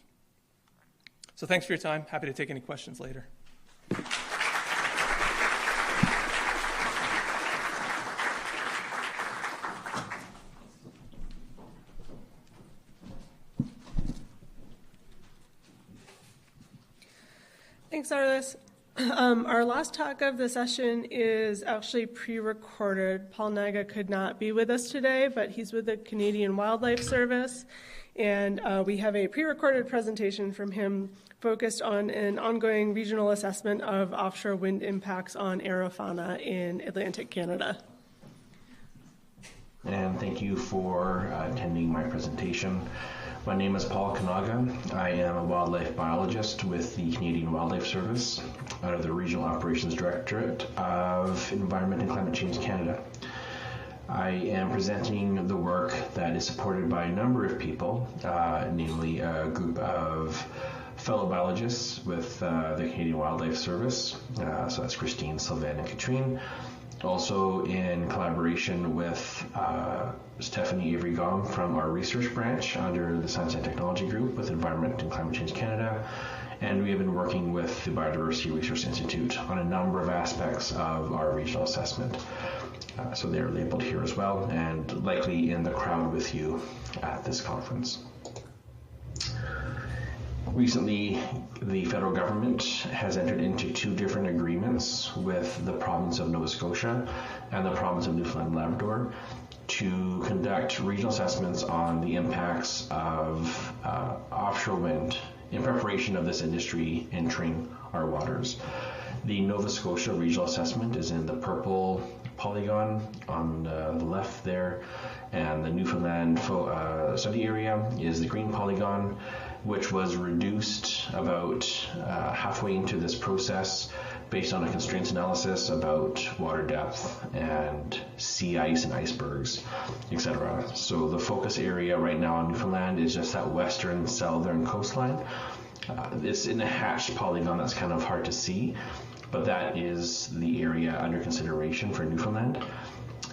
So thanks for your time. Happy to take any questions later. Thanks, Arliss. Our last talk of the session is actually pre-recorded. Paul Knaga could not be with us today, but he's with the Canadian Wildlife Service, and we have a pre-recorded presentation from him focused on an ongoing regional assessment of offshore wind impacts on Aerofauna in Atlantic Canada. And thank you for attending my presentation. My name is Paul Knaga. I am a wildlife biologist with the Canadian Wildlife Service out of the Regional Operations Directorate of Environment and Climate Change Canada. I am presenting the work that is supported by a number of people, namely a group of fellow biologists with the Canadian Wildlife Service, so that's Christine, Sylvain, and Katrine. Also in collaboration with Stephanie Avery-Gong from our research branch under the Science and Technology Group with Environment and Climate Change Canada. And we have been working with the Biodiversity Research Institute on a number of aspects of our regional assessment. So they're labeled here as well, and likely in the crowd with you at this conference. Recently, the federal government has entered into 2 different agreements with the province of Nova Scotia and the province of Newfoundland and Labrador to conduct regional assessments on the impacts of offshore wind in preparation of this industry entering our waters. The Nova Scotia regional assessment is in the purple polygon on the left there, and the Newfoundland study area is the green polygon, which was reduced about halfway into this process based on a constraints analysis about water depth and sea ice and icebergs, etc. So the focus area right now on Newfoundland is just that western southern coastline. It's in a hatched polygon that's kind of hard to see, but that is the area under consideration for Newfoundland.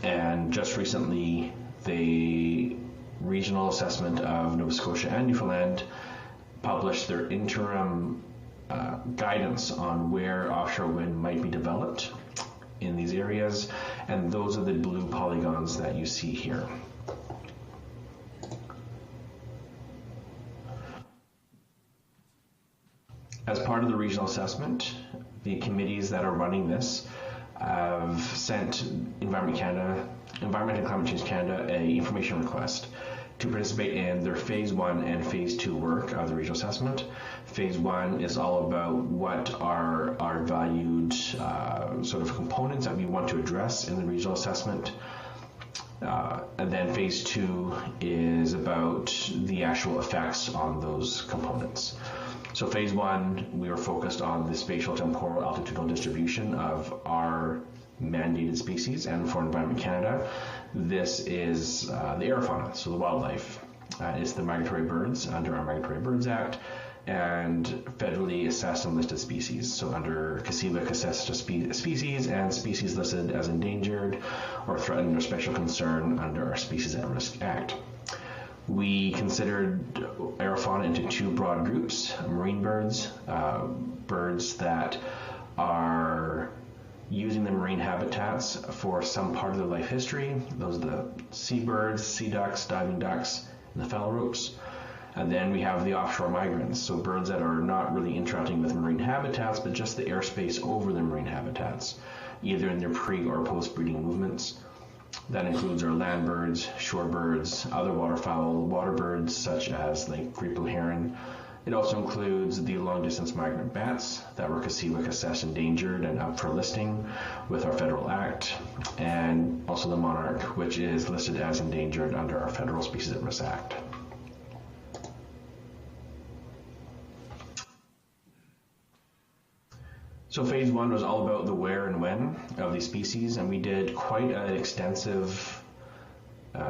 And just recently, the regional assessment of Nova Scotia and Newfoundland published their interim guidance on where offshore wind might be developed in these areas, and those are the blue polygons that you see here. As part of the regional assessment, the committees that are running this have sent Environment and Climate Change Canada an information request to participate in their Phase 1 and Phase 2 work of the regional assessment. Phase 1 is all about what are our valued sort of components that we want to address in the regional assessment. And then Phase 2 is about the actual effects on those components. So Phase 1, we were focused on the spatial, temporal, altitudinal distribution of our mandated species, and for Environment Canada, this is the Aerofauna, so the wildlife. It's the migratory birds under our Migratory Birds Act, and federally assessed and listed species. So under CSIWIC assessed species and species listed as endangered or threatened or special concern under our Species at Risk Act. We considered Aerofauna into 2 broad groups: marine birds, birds that are using the marine habitats for some part of their life history. Those are the seabirds, sea ducks, diving ducks, and the phalaropes. And then we have the offshore migrants, so birds that are not really interacting with marine habitats, but just the airspace over the marine habitats, either in their pre- or post-breeding movements. That includes our land birds, shorebirds, other waterfowl, water birds such as like great blue heron. It also includes the long-distance migrant bats that were CSIWIC assessed endangered and up for listing with our federal act, and also the monarch, which is listed as endangered under our federal Species at Risk Act. So Phase 1 was all about the where and when of these species, and we did quite an extensive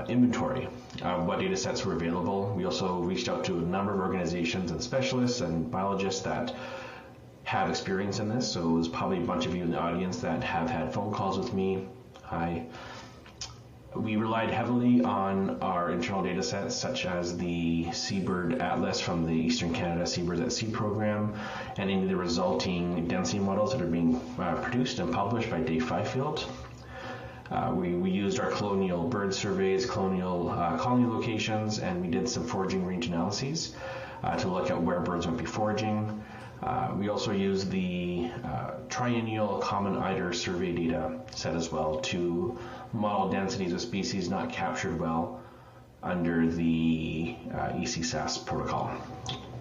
inventory of what data sets were available. We also reached out to a number of organizations and specialists and biologists that have experience in this. So there's probably a bunch of you in the audience that have had phone calls with me. Hi. We relied heavily on our internal data sets, such as the Seabird Atlas from the Eastern Canada Seabirds at Sea program, and any of the resulting density models that are being produced and published by Dave Fifield. We used our colonial bird surveys, colonial colony locations, and we did some foraging range analyses to look at where birds might be foraging. We also used the triennial common eider survey data set as well to model densities of species not captured well under the ECSAS protocol.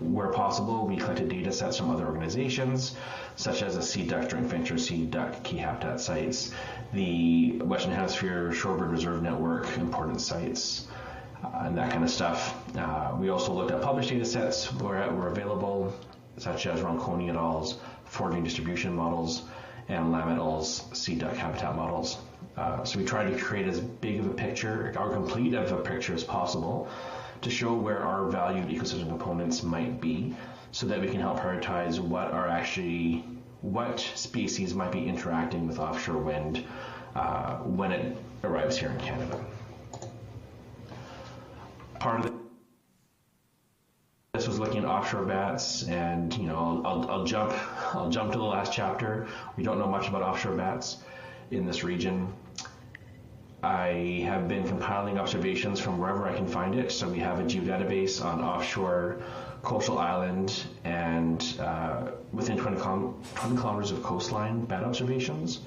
Where possible, we collected data sets from other organizations, such as the Sea Duck Joint Venture, Sea Duck Key Habitat Sites, the Western Hemisphere Shorebird Reserve Network, important sites, and that kind of stuff. We also looked at published data sets where were available, such as Ronconi et al.'s foraging distribution models and Lamb et al.'s sea duck habitat models. So we tried to create as big of a picture, or complete of a picture as possible, to show where our valued ecosystem components might be, so that we can help prioritize what species might be interacting with offshore wind when it arrives here in Canada. Part of this was looking at offshore bats, and I'll jump to the last chapter. We don't know much about offshore bats in this region. I have been compiling observations from wherever I can find it. So we have a geodatabase on offshore Coastal Island and within 20 kilometers of coastline bat observations.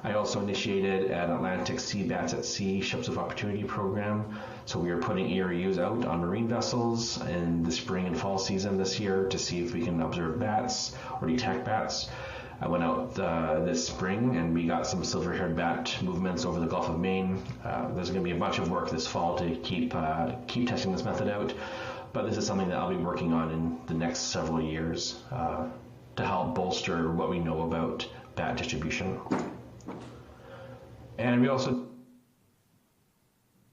I also initiated an Atlantic Sea Bats at Sea Ships of Opportunity program. So we are putting ERUs out on marine vessels in the spring and fall season this year to see if we can observe bats or detect bats. I went out this spring and we got some silver-haired bat movements over the Gulf of Maine. There's going to be a bunch of work this fall to keep testing this method out, but this is something that I'll be working on in the next several years to help bolster what we know about bat distribution. And we also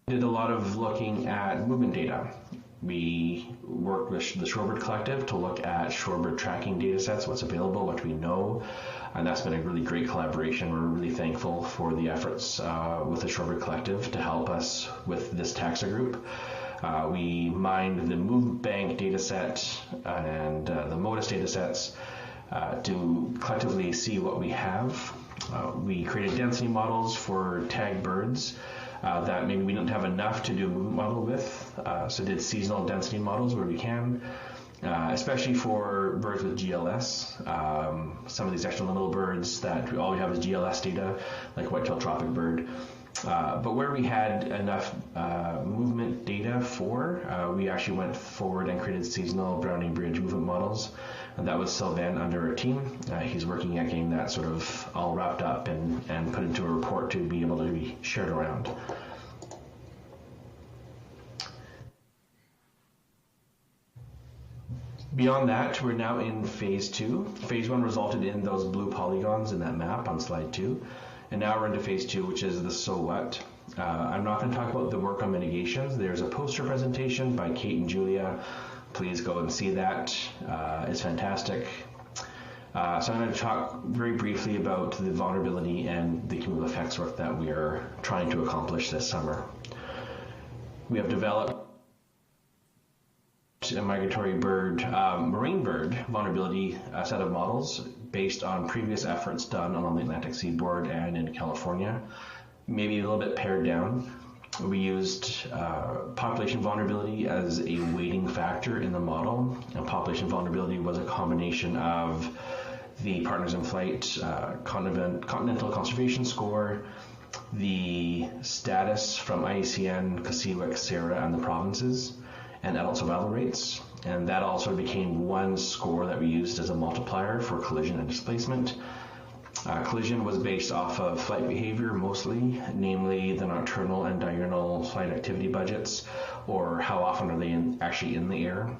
did a lot of looking at movement data. We worked with the Shorebird Collective to look at shorebird tracking data sets, what's available, what we know, and that's been a really great collaboration. We're really thankful for the efforts with the Shorebird Collective to help us with this taxa group. We mined the Move Bank data set and the MODIS data sets to collectively see what we have. We created density models for tagged birds that maybe we don't have enough to do a movement model with, so did seasonal density models where we can, especially for birds with GLS. Some of these extraliminal birds that all we have is GLS data, like white-tailed tropic bird. But where we had enough movement data for, we actually went forward and created seasonal Browning Bridge movement models. And that was Sylvain under our team. He's working at getting that sort of all wrapped up and put into a report to be able to be shared around. Beyond that, we're now in phase 2. Phase 1 resulted in those blue polygons in that map on slide 2. And now we're into phase 2, which is the so what. I'm not going to talk about the work on mitigations. There's a poster presentation by Kate and Julia. Please go and see that. It's fantastic. So I'm going to talk very briefly about the vulnerability and the cumulative effects work that we are trying to accomplish this summer. We have developed a migratory bird, marine bird vulnerability set of models based on previous efforts done on the Atlantic seaboard and in California, maybe a little bit pared down. We used population vulnerability as a weighting factor in the model, and population vulnerability was a combination of the Partners in Flight Continental Conservation Score, the status from IUCN, COSEWIC, SARA, and the provinces, and adult survival rates. And that also became one score that we used as a multiplier for collision and displacement. Collision was based off of flight behavior mostly, namely the nocturnal and diurnal flight activity budgets, or how often are they actually in the air.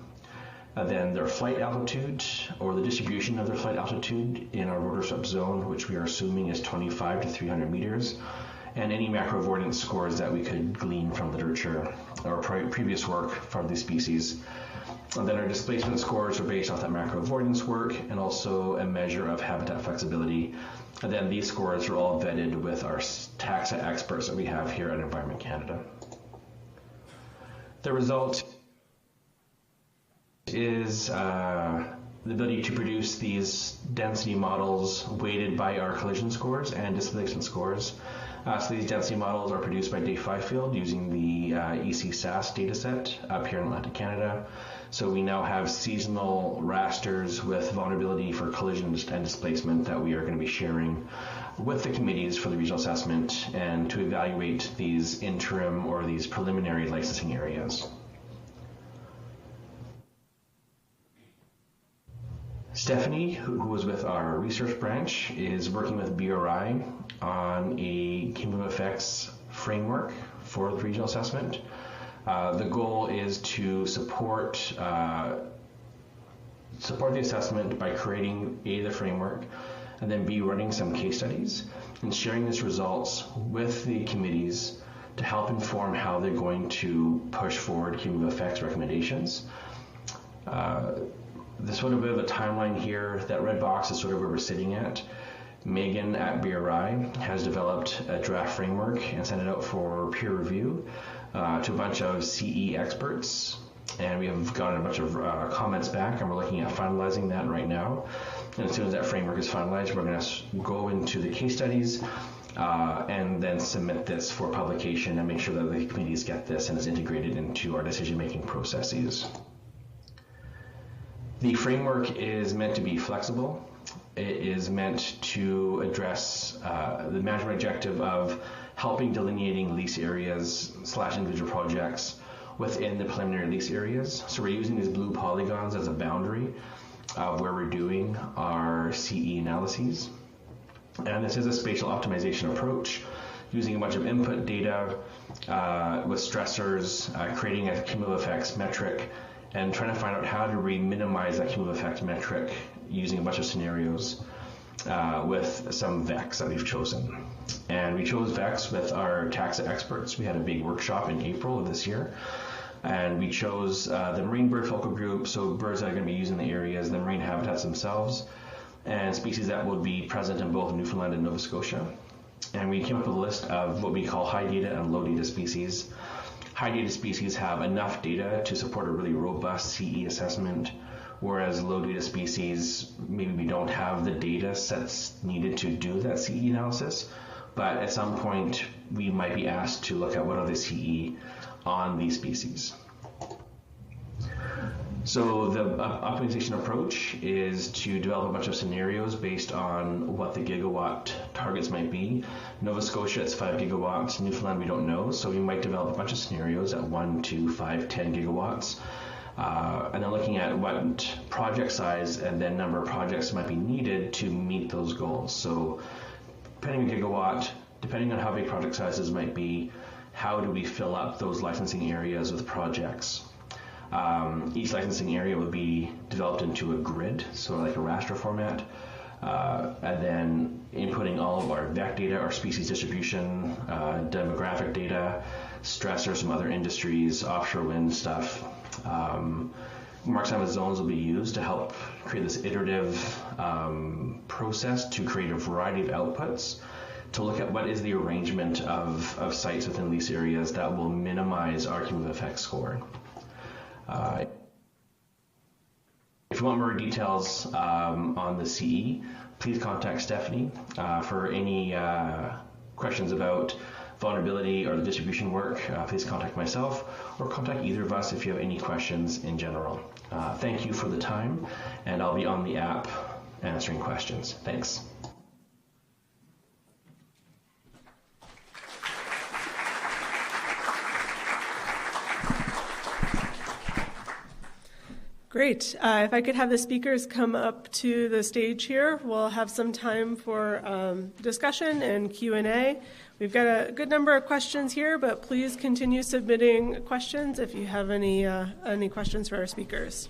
Then their flight altitude, or the distribution of their flight altitude in our rotor swept zone, which we are assuming is 25 to 300 meters, and any macro avoidance scores that we could glean from literature or previous work from these species. And then our displacement scores are based off that macro avoidance work, and also a measure of habitat flexibility And then these scores are all vetted with our taxa experts that we have here at Environment Canada. The result is the ability to produce these density models weighted by our collision scores and displacement scores. So these density models are produced by Dave Fifield using the EC-SAS dataset up here in Atlantic Canada. So we now have seasonal rasters with vulnerability for collision and displacement that we are going to be sharing with the committees for the regional assessment and to evaluate these interim or these preliminary licensing areas. Stephanie, who was with our research branch, is working with BRI on a cumulative effects framework for the regional assessment. The goal is to support the assessment by creating A, the framework, and then B, running some case studies and sharing these results with the committees to help inform how they're going to push forward cumulative effects recommendations. There's sort of a bit of a timeline here. That red box is sort of where we're sitting at. Megan at BRI has developed a draft framework and sent it out for peer review to a bunch of CE experts. And we have gotten a bunch of comments back, and we're looking at finalizing that right now. And as soon as that framework is finalized, we're going to go into the case studies and then submit this for publication and make sure that the committees get this and is integrated into our decision-making processes. The framework is meant to be flexible. It is meant to address the management objective of helping delineating lease areas / individual projects within the preliminary lease areas. So we're using these blue polygons as a boundary of where we're doing our CE analyses. And this is a spatial optimization approach using a bunch of input data with stressors, creating a cumulative effects metric, and trying to find out how do we minimize that cumulative effect metric using a bunch of scenarios with some VECs that we've chosen. And we chose VECs with our taxa experts. We had a big workshop in April of this year. And we chose the marine bird focal group, so birds that are going to be used in the areas, the marine habitats themselves, and species that would be present in both Newfoundland and Nova Scotia. And we came up with a list of what we call high data and low data species. High data species have enough data to support a really robust CE assessment, whereas low data species, maybe we don't have the data sets needed to do that CE analysis, but at some point we might be asked to look at what are the CE on these species. So the optimization approach is to develop a bunch of scenarios based on what the gigawatt targets might be. Nova Scotia, it's 5 gigawatts. Newfoundland, we don't know. So we might develop a bunch of scenarios at 1, 2, 5, 10 gigawatts. And then looking at what project size and then number of projects might be needed to meet those goals. So depending on gigawatt, depending on how big project sizes might be, how do we fill up those licensing areas with projects? Each licensing area would be developed into a grid, so like a raster format, and then inputting all of our VEC data, our species distribution, demographic data, stressors from other industries, offshore wind stuff. Mark Simon zones will be used to help create this iterative process to create a variety of outputs to look at what is the arrangement of sites within these areas that will minimize our cumulative effects score. If you want more details on the CE, please contact Stephanie for any questions about vulnerability or the distribution work. Please contact myself or contact either of us if you have any questions in general. Thank you for the time, and I'll be on the app answering questions. Thanks. Great. If I could have the speakers come up to the stage here, we'll have some time for discussion and Q&A. We've got a good number of questions here, but please continue submitting questions if you have any questions for our speakers.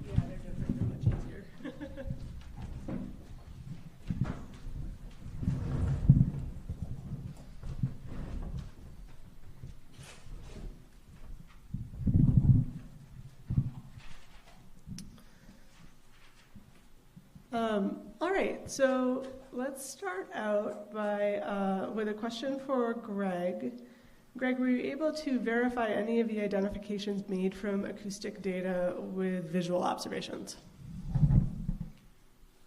Yeah, they're different. They're much easier. right, so let's start out by with a question for Greg. Greg, were you able to verify any of the identifications made from acoustic data with visual observations?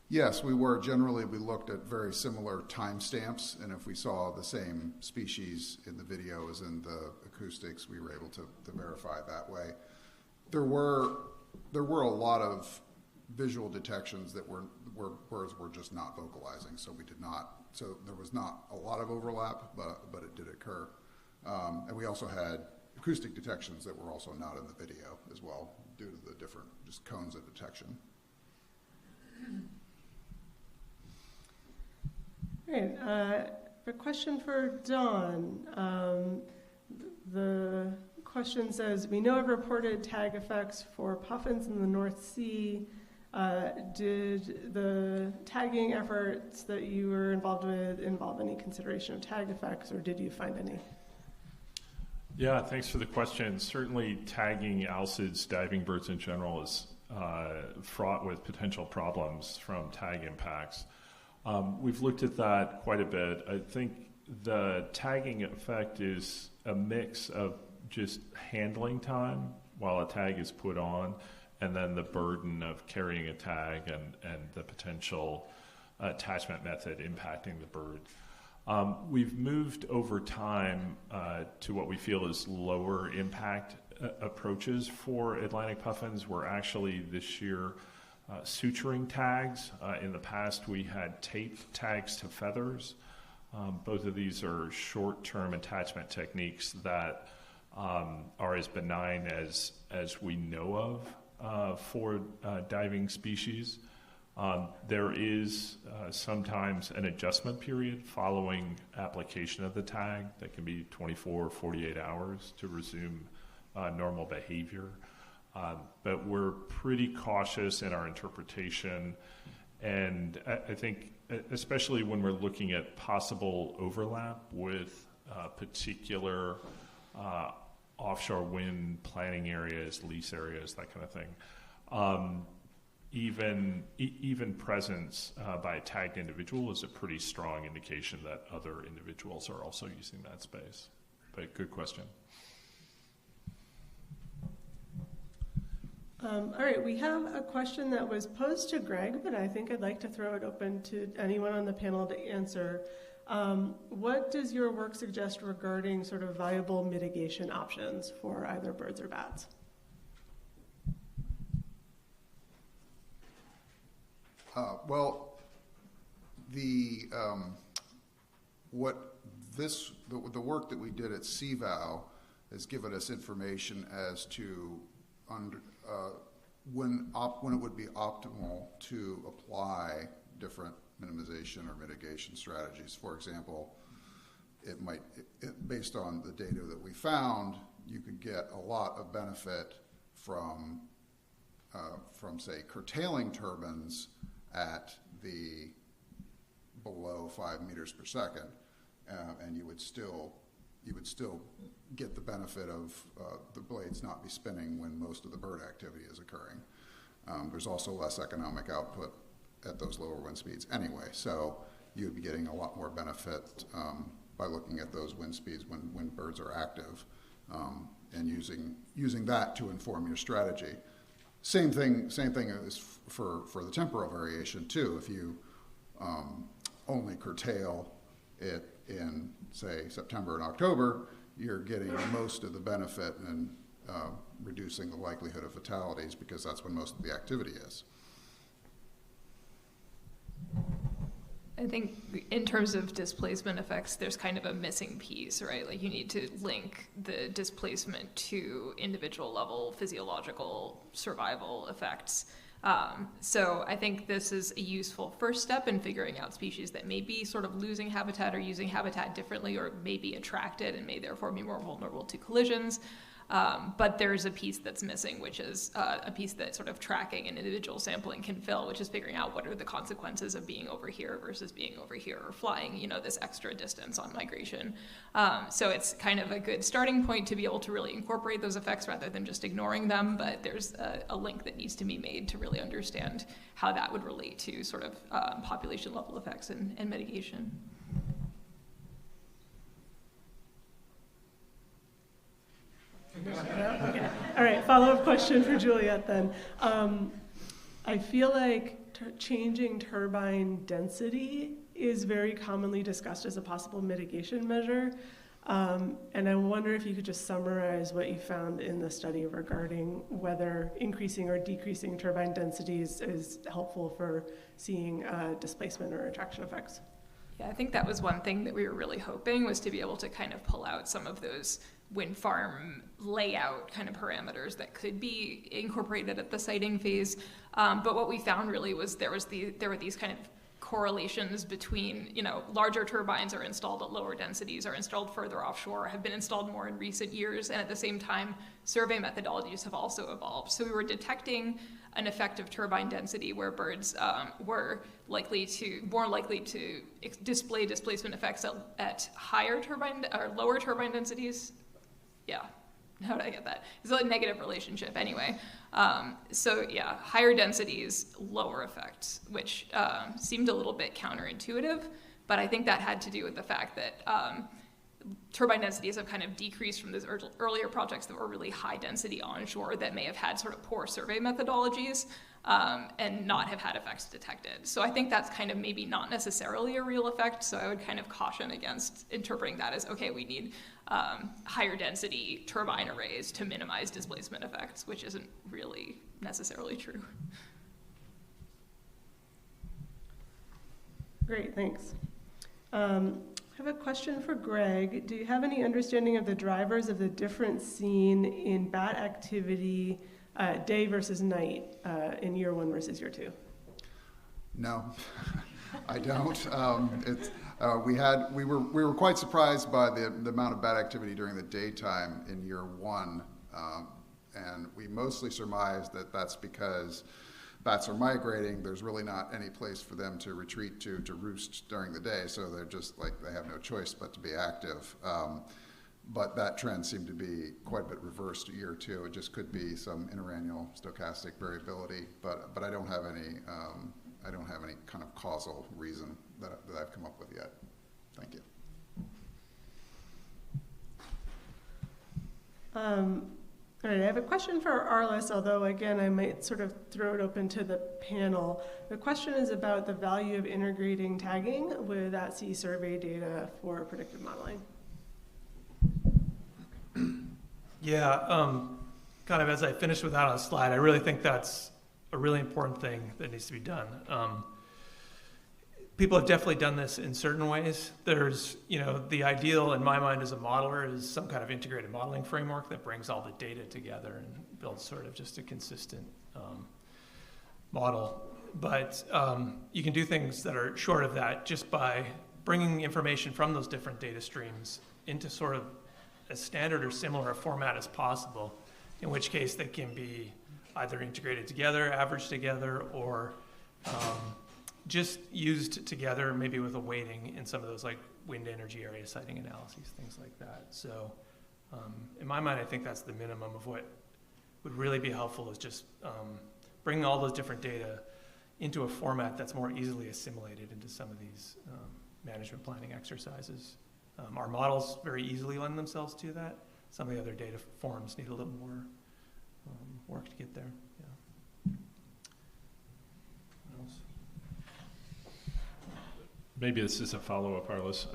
Yes, we were. Generally, we looked at very similar timestamps, and if we saw the same species in the video as in the acoustics, we were able to verify that way. There were a lot of visual detections that birds were just not vocalizing, so we did not. So there was not a lot of overlap, but it did occur. And we also had acoustic detections that were also not in the video as well, due to the different just cones of detection. Great. A question for Dawn. The question says, we know of reported tag effects for puffins in the North Sea. Did the tagging efforts that you were involved with involve any consideration of tag effects, or did you find any? Yeah, thanks for the question. Certainly tagging alcids, diving birds in general, is fraught with potential problems from tag impacts. We've looked at that quite a bit. I think the tagging effect is a mix of just handling time while a tag is put on, and then the burden of carrying a tag and the potential attachment method impacting the bird. We've moved over time to what we feel is lower impact approaches for Atlantic puffins. We're actually this year suturing tags. In the past, we had taped tags to feathers. Both of these are short-term attachment techniques that are as benign as we know of for diving species. There is sometimes an adjustment period following application of the tag that can be 24 or 48 hours to resume normal behavior. But we're pretty cautious in our interpretation, and I think especially when we're looking at possible overlap with particular offshore wind planning areas, lease areas, that kind of thing. Even presence by a tagged individual is a pretty strong indication that other individuals are also using that space. But good question. All right, we have a question that was posed to Greg, but I think I'd like to throw it open to anyone on the panel to answer. What does your work suggest regarding sort of viable mitigation options for either birds or bats? Well, the work that we did at CVOW has given us information as to when it would be optimal to apply different minimization or mitigation strategies. For example, based on the data that we found, you could get a lot of benefit from say, curtailing turbines at the below 5 meters per second, and you would still get the benefit of the blades not be spinning when most of the bird activity is occurring. There's also less economic output at those lower wind speeds anyway, so you'd be getting a lot more benefit by looking at those wind speeds when birds are active, and using that to inform your strategy. Same thing is for the temporal variation too. If you only curtail it in, say, September and October, you're getting most of the benefit and reducing the likelihood of fatalities because that's when most of the activity is. I think in terms of displacement effects, there's kind of a missing piece, right? Like you need to link the displacement to individual level physiological survival effects. So I think this is a useful first step in figuring out species that may be sort of losing habitat or using habitat differently, or may be attracted and may therefore be more vulnerable to collisions. But there's a piece that's missing, which is a piece that sort of tracking and individual sampling can fill, which is figuring out what are the consequences of being over here versus being over here, or flying, this extra distance on migration. So it's kind of a good starting point to be able to really incorporate those effects rather than just ignoring them, but there's a link that needs to be made to really understand how that would relate to sort of population level effects and mitigation. Okay. All right, follow-up question for Juliet then. I feel like changing turbine density is very commonly discussed as a possible mitigation measure. And I wonder if you could just summarize what you found in the study regarding whether increasing or decreasing turbine densities is helpful for seeing displacement or attraction effects. Yeah, I think that was one thing that we were really hoping, was to be able to kind of pull out some of those wind farm layout kind of parameters that could be incorporated at the siting phase. But what we found really was there were these kind of correlations between, larger turbines are installed at lower densities, are installed further offshore, have been installed more in recent years, and at the same time, survey methodologies have also evolved. So we were detecting an effect of turbine density where birds were more likely to display displacement effects at higher turbine or lower turbine densities. Yeah, how did I get that? It's a negative relationship anyway. So yeah, higher densities, lower effects, which seemed a little bit counterintuitive, but I think that had to do with the fact that turbine densities have kind of decreased from those earlier projects that were really high density onshore that may have had sort of poor survey methodologies and not have had effects detected. So I think that's kind of maybe not necessarily a real effect, so I would kind of caution against interpreting that as, okay, we need higher density turbine arrays to minimize displacement effects, which isn't really necessarily true. Great, thanks. I have a question for Greg. Do you have any understanding of the drivers of the difference seen in bat activity day versus night in year 1 versus year 2? No, I don't. We were quite surprised by the amount of bat activity during the daytime in year 1, and we mostly surmised that that's because bats are migrating. There's really not any place for them to retreat to roost during the day, so they're just they have no choice but to be active. But that trend seemed to be quite a bit reversed year 2. It just could be some interannual stochastic variability, but I don't have any kind of causal reason that I've come up with yet. Thank you. All right, I have a question for Arliss, although again, I might sort of throw it open to the panel. The question is about the value of integrating tagging with at-sea survey data for predictive modeling. Yeah, kind of as I finish with that on a slide, I really think that's a really important thing that needs to be done. People have definitely done this in certain ways. There's, the ideal in my mind as a modeler is some kind of integrated modeling framework that brings all the data together and builds sort of just a consistent model. But you can do things that are short of that just by bringing information from those different data streams into sort of as standard or similar a format as possible, in which case they can be either integrated together, averaged together, or just used together, maybe with a weighting in some of those like wind energy area siting analyses, things like that. So in my mind, I think that's the minimum of what would really be helpful, is just bringing all those different data into a format that's more easily assimilated into some of these management planning exercises. Our models very easily lend themselves to that. Some of the other data forms need a little more work to get there. Yeah. What else? Maybe this is a follow-up, Arliss.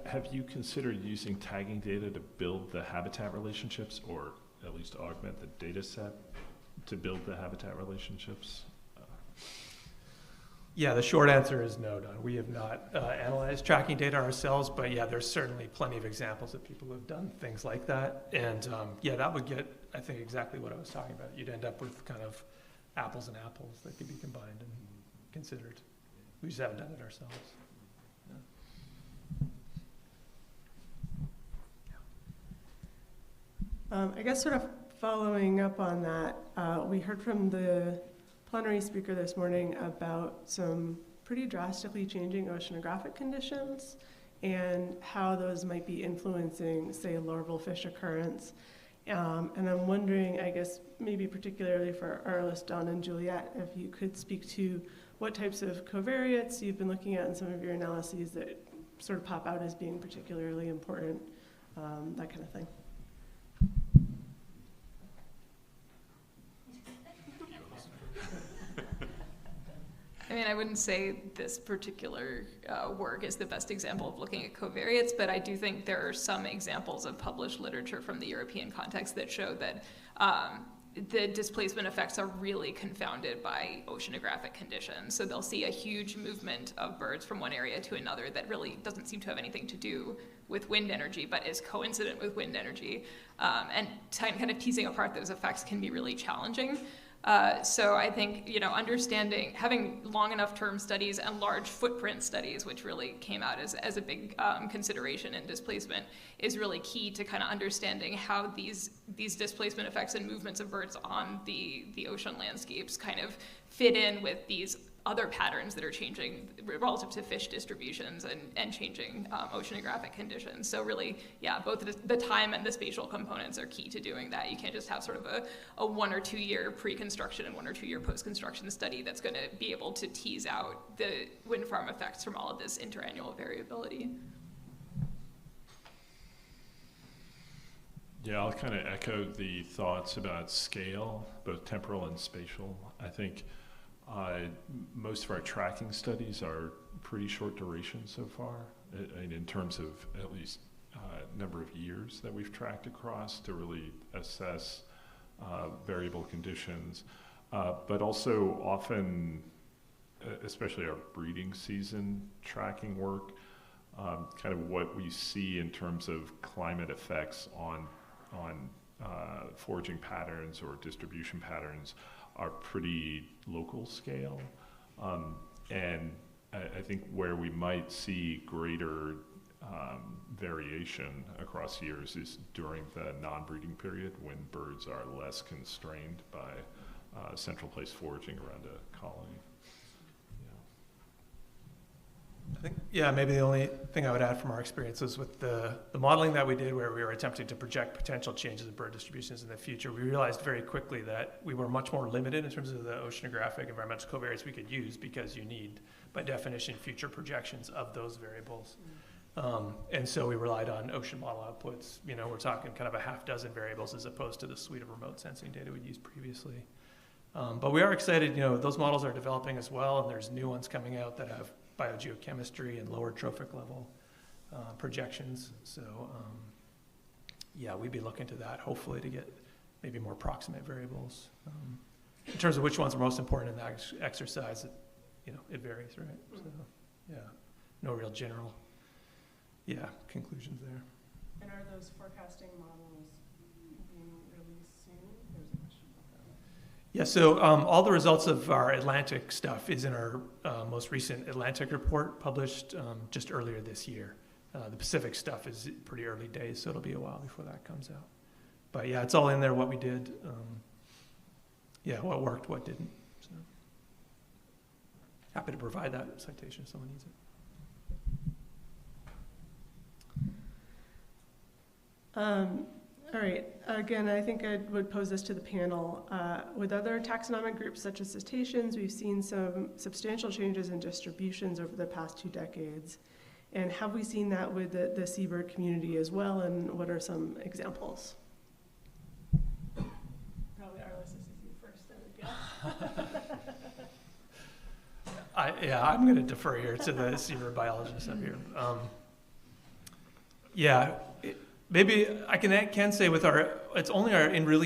Have you considered using tagging data to build the habitat relationships, or at least augment the data set to build the habitat relationships? Yeah, the short answer is no, Don. We have not analyzed tracking data ourselves, but yeah, there's certainly plenty of examples of people who have done things like that. And yeah, that would get, I think, exactly what I was talking about. You'd end up with kind of apples and apples that could be combined and considered. We just haven't done it ourselves. Yeah. I guess sort of following up on that, we heard from the plenary speaker this morning about some pretty drastically changing oceanographic conditions and how those might be influencing, say, larval fish occurrence. And I'm wondering, I guess, maybe particularly for Arliss, Don, and Juliet, if you could speak to what types of covariates you've been looking at in some of your analyses that sort of pop out as being particularly important, that kind of thing. I mean, I wouldn't say this particular work is the best example of looking at covariates, but I do think there are some examples of published literature from the European context that show that the displacement effects are really confounded by oceanographic conditions. So they'll see a huge movement of birds from one area to another that really doesn't seem to have anything to do with wind energy, but is coincident with wind energy. And kind of teasing apart those effects can be really challenging. So I think, understanding, having long enough term studies and large footprint studies, which really came out as a big consideration in displacement, is really key to kind of understanding how these displacement effects and movements of birds on the ocean landscapes kind of fit in with these other patterns that are changing relative to fish distributions and changing oceanographic conditions. So really, both the time and the spatial components are key to doing that. You can't just have sort of a 1 or 2 year pre-construction and 1 or 2 year post-construction study that's going to be able to tease out the wind farm effects from all of this interannual variability. Yeah, I'll kind of echo the thoughts about scale, both temporal and spatial. I think most of our tracking studies are pretty short duration so far, in terms of at least number of years that we've tracked across to really assess variable conditions. But also often, especially our breeding season tracking work, kind of what we see in terms of climate effects on foraging patterns or distribution patterns are pretty local scale. And I think where we might see greater variation across years is during the non-breeding period, when birds are less constrained by central place foraging around a colony. I think, maybe the only thing I would add from our experiences with the modeling that we did, where we were attempting to project potential changes in bird distributions in the future, we realized very quickly that we were much more limited in terms of the oceanographic environmental covariates we could use, because you need, by definition, future projections of those variables. And so we relied on ocean model outputs. We're talking kind of a half dozen variables as opposed to the suite of remote sensing data we'd used previously. But we are excited, those models are developing as well, and there's new ones coming out that have biogeochemistry and lower trophic level projections. So we'd be looking to that, hopefully, to get maybe more proximate variables. In terms of which ones are most important in that exercise, it varies, right? So, no real general, conclusions there. And are those forecasting models being released soon? There's a question about that. Yeah, so all the results of our Atlantic stuff is in our most recent Atlantic report, published just earlier this year. The Pacific stuff is pretty early days, so it'll be a while before that comes out. But it's all in there, what we did. What worked, what didn't. So happy to provide that citation if someone needs it. All right. Again, I think I would pose this to the panel. With other taxonomic groups such as cetaceans, we've seen some substantial changes in distributions over the past 2 decades. And have we seen that with the seabird community as well, and what are some examples? Probably Arliss, this is you first, I would guess. I'm going to defer here to the seabird biologist up here. Maybe I can say it's only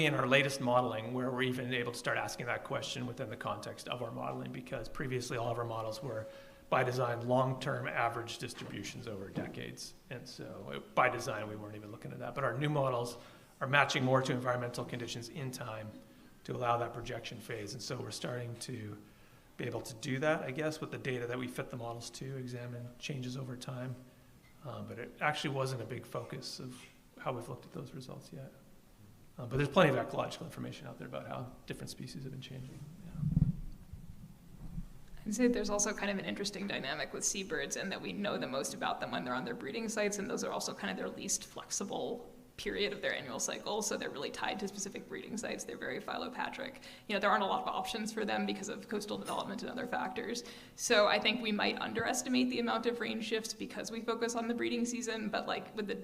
in our latest modeling where we're even able to start asking that question within the context of our modeling, because previously all of our models were, by design, long-term average distributions over decades. And so by design, we weren't even looking at that. But our new models are matching more to environmental conditions in time to allow that projection phase. And so we're starting to be able to do that, I guess, with the data that we fit the models to, examine changes over time. But it actually wasn't a big focus of how we've looked at those results yet. But there's plenty of ecological information out there about how different species have been changing. I'd say there's also kind of an interesting dynamic with seabirds in that we know the most about them when they're on their breeding sites, and those are also kind of their least flexible period of their annual cycle, so they're really tied to specific breeding sites. They're very phylopatric. There aren't a lot of options for them because of coastal development and other factors. So I think we might underestimate the amount of range shifts because we focus on the breeding season, but like with the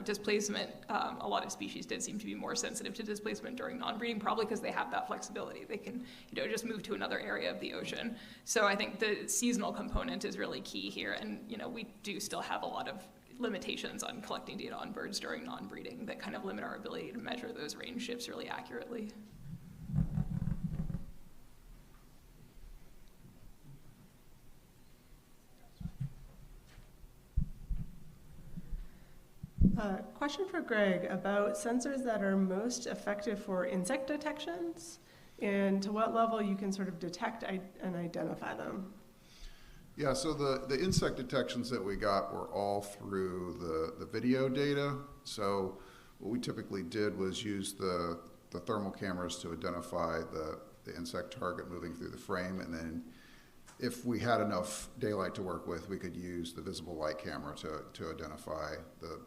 displacement, a lot of species did seem to be more sensitive to displacement during non-breeding, probably because they have that flexibility. They can just move to another area of the ocean. So I think the seasonal component is really key here, and we do still have a lot of limitations on collecting data on birds during non-breeding that kind of limit our ability to measure those range shifts really accurately. Question for Greg about sensors that are most effective for insect detections and to what level you can sort of detect and identify them. Yeah, so the insect detections that we got were all through the video data. So what we typically did was use the thermal cameras to identify the insect target moving through the frame, and then if we had enough daylight to work with, we could use the visible light camera to identify the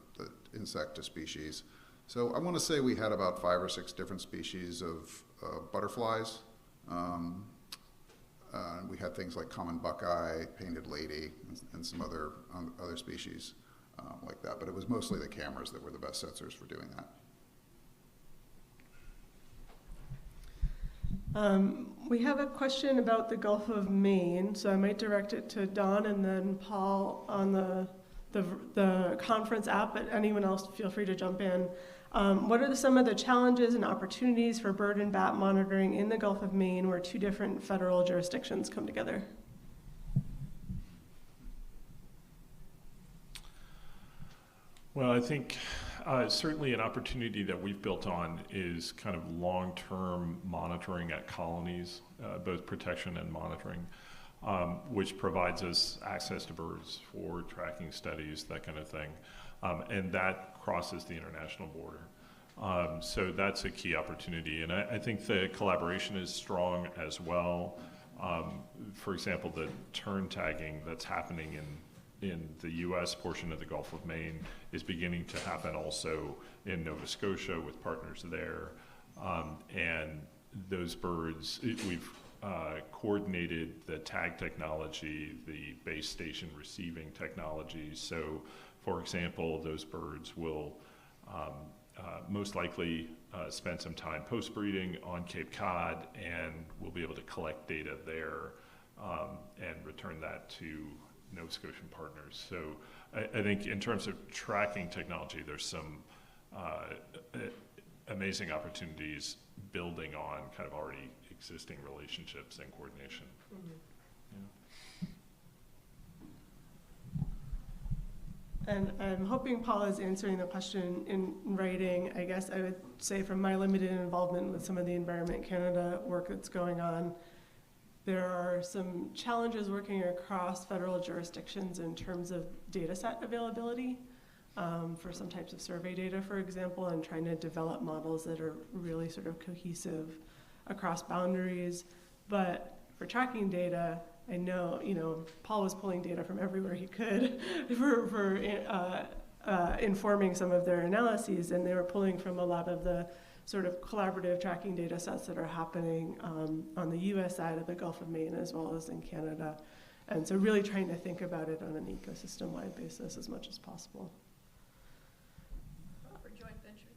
insect to species. So I want to say we had about 5 or 6 different species of butterflies. We had things like common buckeye, painted lady, and some other species like that. But it was mostly the cameras that were the best sensors for doing that. We have a question about the Gulf of Maine, so I might direct it to Don and then Paul on the conference app, but anyone else feel free to jump in. What are some of the challenges and opportunities for bird and bat monitoring in the Gulf of Maine where 2 different federal jurisdictions come together? Well, I think certainly an opportunity that we've built on is kind of long-term monitoring at colonies, both protection and monitoring, which provides us access to birds for tracking studies, that kind of thing. And that crosses the international border. So that's a key opportunity. And I think the collaboration is strong as well. For example, the turn tagging that's happening in the U.S. portion of the Gulf of Maine is beginning to happen also in Nova Scotia with partners there. And those birds, we've coordinated the tag technology, the base station receiving technology. So, for example, those birds will most likely spend some time post-breeding on Cape Cod, and we'll be able to collect data there and return that to Nova Scotian partners. So I think in terms of tracking technology, there's some amazing opportunities building on kind of already existing relationships and coordination. Yeah. And I'm hoping Paul is answering the question in writing. I guess I would say from my limited involvement with some of the Environment Canada work that's going on, there are some challenges working across federal jurisdictions in terms of data set availability for some types of survey data, for example, and trying to develop models that are really sort of cohesive across boundaries. But for tracking data, I know, Paul was pulling data from everywhere he could for informing some of their analyses, and they were pulling from a lot of the sort of collaborative tracking data sets that are happening on the U.S. side of the Gulf of Maine as well as in Canada. And so really trying to think about it on an ecosystem-wide basis as much as possible. For joint ventures.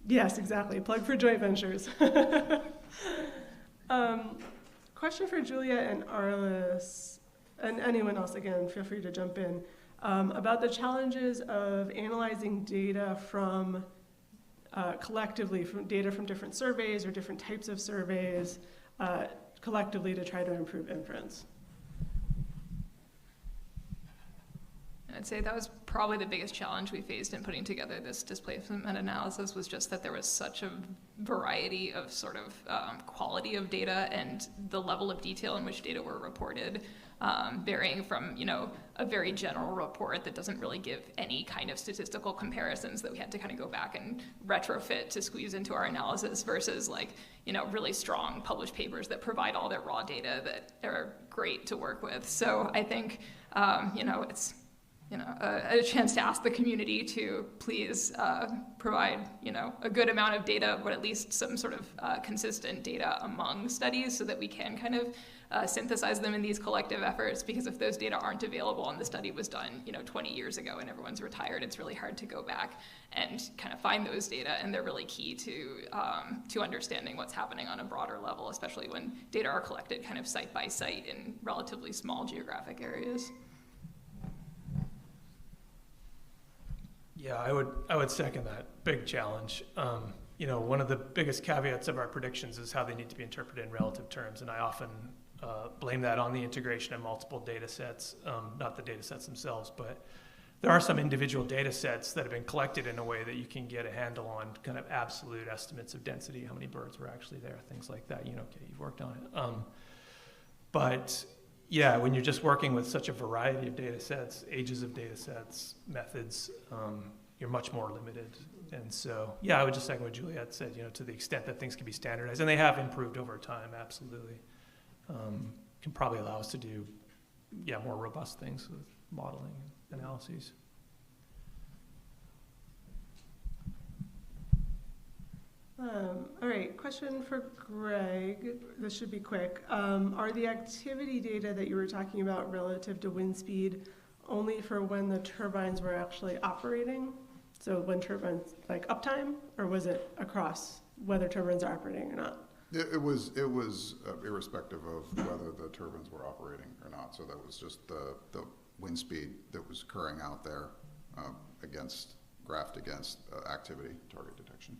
Yes, exactly. Plug for joint ventures. Question for Juliet and Arliss, and anyone else, again, feel free to jump in, about the challenges of analyzing data from collectively, from data from different surveys or different types of surveys, collectively to try to improve inference. I'd say that was probably the biggest challenge we faced in putting together this displacement meta-analysis, was just that there was such a variety of sort of quality of data and the level of detail in which data were reported, varying from, a very general report that doesn't really give any kind of statistical comparisons that we had to kind of go back and retrofit to squeeze into our analysis versus really strong published papers that provide all their raw data that are great to work with. So I think, it's a chance to ask the community to please provide, a good amount of data, but at least some sort of consistent data among studies so that we can kind of synthesize them in these collective efforts, because if those data aren't available and the study was done, 20 years ago and everyone's retired, it's really hard to go back and kind of find those data, and they're really key to understanding what's happening on a broader level, especially when data are collected kind of site by site in relatively small geographic areas. Yeah, I would second that. Big challenge. One of the biggest caveats of our predictions is how they need to be interpreted in relative terms, and I often blame that on the integration of multiple data sets, not the data sets themselves, but there are some individual data sets that have been collected in a way that you can get a handle on kind of absolute estimates of density, how many birds were actually there, things like that. You've worked on it. But yeah, when you're just working with such a variety of data sets, ages of data sets, methods, you're much more limited. And so, yeah, I would just second what Juliet said, to the extent that things can be standardized, and they have improved over time, absolutely, can probably allow us to do, more robust things with modeling and analyses. All right, question for Greg. This should be quick. Are the activity data that you were talking about relative to wind speed only for when the turbines were actually operating? So when turbines, like uptime, or was it across whether turbines are operating or not? It was irrespective of whether the turbines were operating or not. So that was just the wind speed that was occurring out there graphed against activity target detection.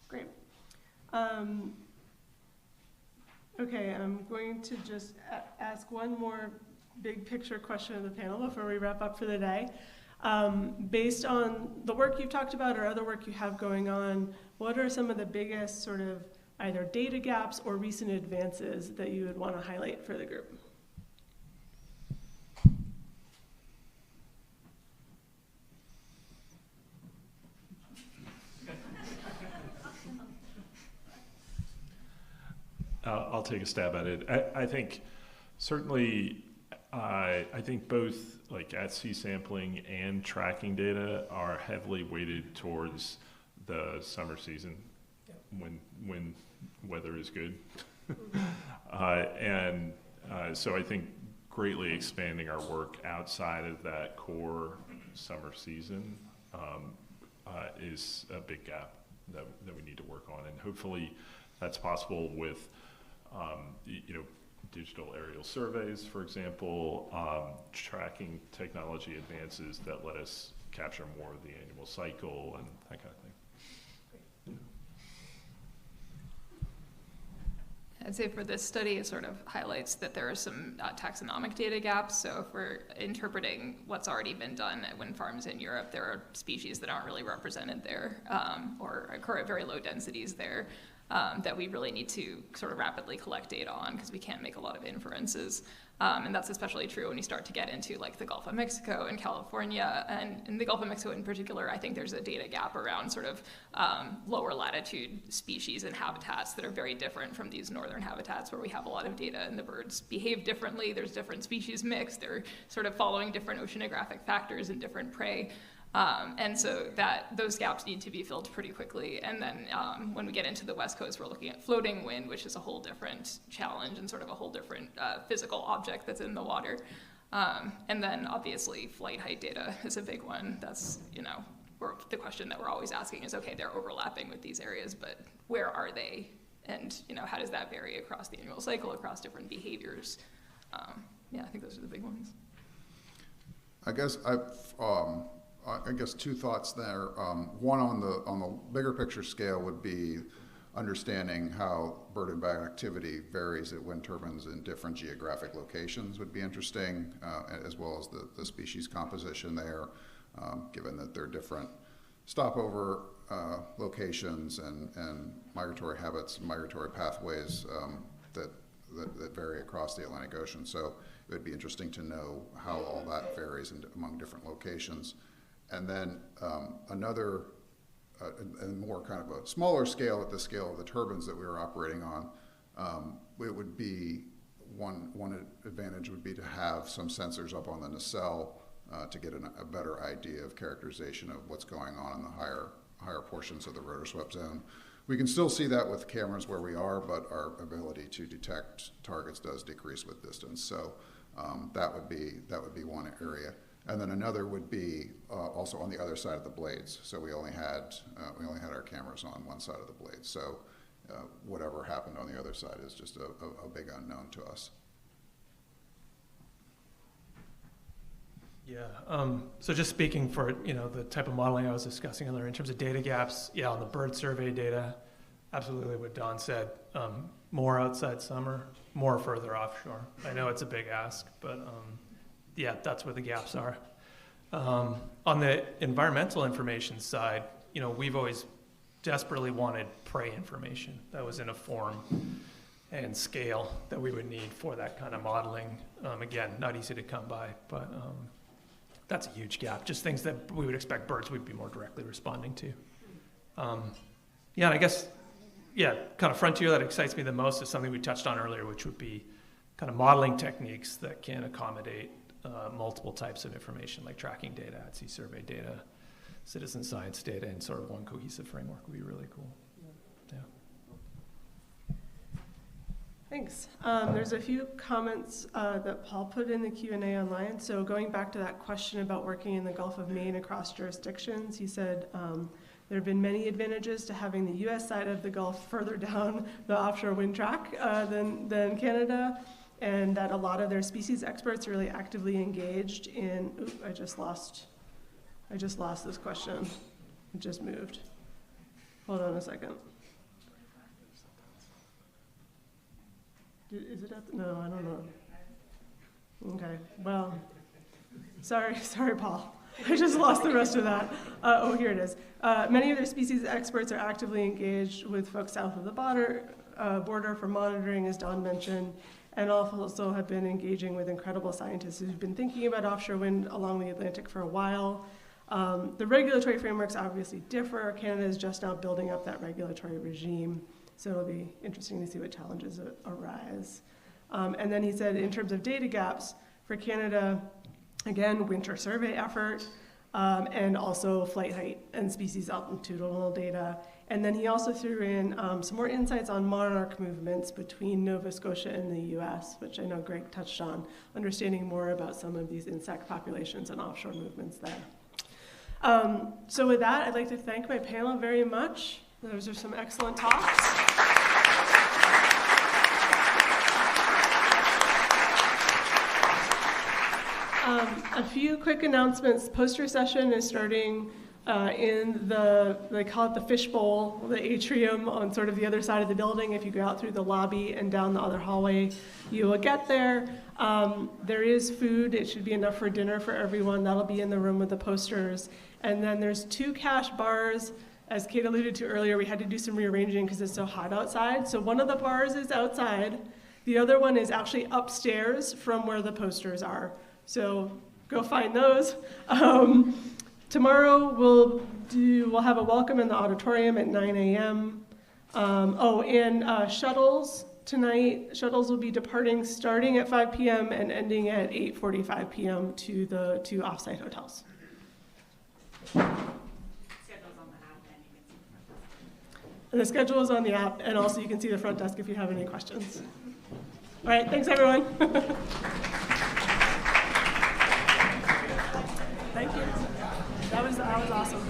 Great. Okay, I'm going to just ask one more big picture question of the panel before we wrap up for the day. Based on the work you've talked about or other work you have going on, what are some of the biggest sort of either data gaps or recent advances that you would want to highlight for the group? I'll take a stab at it. I think certainly, I think both like at-sea sampling and tracking data are heavily weighted towards the summer season, when weather is good. So I think greatly expanding our work outside of that core summer season is a big gap that we need to work on, and hopefully that's possible with digital aerial surveys, for example, tracking technology advances that let us capture more of the annual cycle and that kind of thing. I'd say for this study, it sort of highlights that there are some taxonomic data gaps. So if we're interpreting what's already been done at wind farms in Europe, there are species that aren't really represented there or occur at very low densities there. That we really need to sort of rapidly collect data on, because we can't make a lot of inferences. And that's especially true when you start to get into like the Gulf of Mexico and California. And in the Gulf of Mexico in particular, I think there's a data gap around sort of lower latitude species and habitats that are very different from these northern habitats where we have a lot of data and the birds behave differently. There's different species mix. They're sort of following different oceanographic factors and different prey. And so those gaps need to be filled pretty quickly. And then when we get into the West Coast, we're looking at floating wind, which is a whole different challenge and sort of a whole different physical object that's in the water. And then obviously flight height data is a big one. That's, the question that we're always asking is, okay, they're overlapping with these areas, but where are they? And, how does that vary across the annual cycle, across different behaviors? I think those are the big ones. I guess two thoughts there. One on the bigger picture scale would be understanding how bird and bat activity varies at wind turbines in different geographic locations would be interesting, as well as the species composition there, given that they're different stopover locations and migratory habits, migratory pathways that vary across the Atlantic Ocean. So it would be interesting to know how all that varies among different locations. And then another, and more kind of a smaller scale, at the scale of the turbines that we were operating on, it would be one advantage would be to have some sensors up on the nacelle to get a better idea of characterization of what's going on in the higher portions of the rotor swept zone. We can still see that with cameras where we are, but our ability to detect targets does decrease with distance. So that would be one area. And then another would be also on the other side of the blades. So we only had our cameras on one side of the blades. So whatever happened on the other side is just a big unknown to us. Yeah. So just speaking for the type of modeling I was discussing earlier in terms of data gaps, yeah, on the bird survey data, absolutely what Don said. More outside summer, more further offshore. I know it's a big ask, but yeah, that's where the gaps are. On the environmental information side, we've always desperately wanted prey information that was in a form and scale that we would need for that kind of modeling. Again, not easy to come by, but that's a huge gap. Just things that we would expect birds would be more directly responding to. Yeah, and I guess, kind of frontier that excites me the most is something we touched on earlier, which would be kind of modeling techniques that can accommodate multiple types of information, like tracking data, at-sea survey data, citizen science data, in sort of one cohesive framework would be really cool. Yeah. Thanks. There's a few comments that Paul put in the Q&A online. So going back to that question about working in the Gulf of Maine across jurisdictions, he said there have been many advantages to having the U.S. side of the Gulf further down the offshore wind track than Canada, and that a lot of their species experts are really actively engaged in. I just lost this question. It just moved. Hold on a second. Is it at the, no, I don't know. Okay, well, sorry, Paul. I just lost the rest of that. Here it is. Many of their species experts are actively engaged with folks south of the border for monitoring, as Don mentioned, and also have been engaging with incredible scientists who've been thinking about offshore wind along the Atlantic for a while. The regulatory frameworks obviously differ. Canada is just now building up that regulatory regime. So it'll be interesting to see what challenges arise. And then he said, in terms of data gaps, for Canada, again, winter survey effort, and also flight height and species altitudinal data. And then he also threw in some more insights on monarch movements between Nova Scotia and the US, which I know Greg touched on, understanding more about some of these insect populations and offshore movements there. So with that, I'd like to thank my panel very much. Those are some excellent talks. A few quick announcements. Poster session is starting in they call it the fishbowl, the atrium on sort of the other side of the building. If you go out through the lobby and down the other hallway, you will get there. There is food. It should be enough for dinner for everyone. That'll be in the room with the posters. And then there's 2 cash bars. As Kate alluded to earlier, we had to do some rearranging because it's so hot outside. So one of the bars is outside. The other one is actually upstairs from where the posters are. So go find those. Tomorrow we'll have a welcome in the auditorium at 9 a.m. And shuttles tonight. Shuttles will be departing starting at 5 p.m. and ending at 8:45 p.m. to the 2 offsite hotels. And the schedule is on the app, and also you can see the front desk if you have any questions. All right, thanks everyone. Thank you. That was awesome.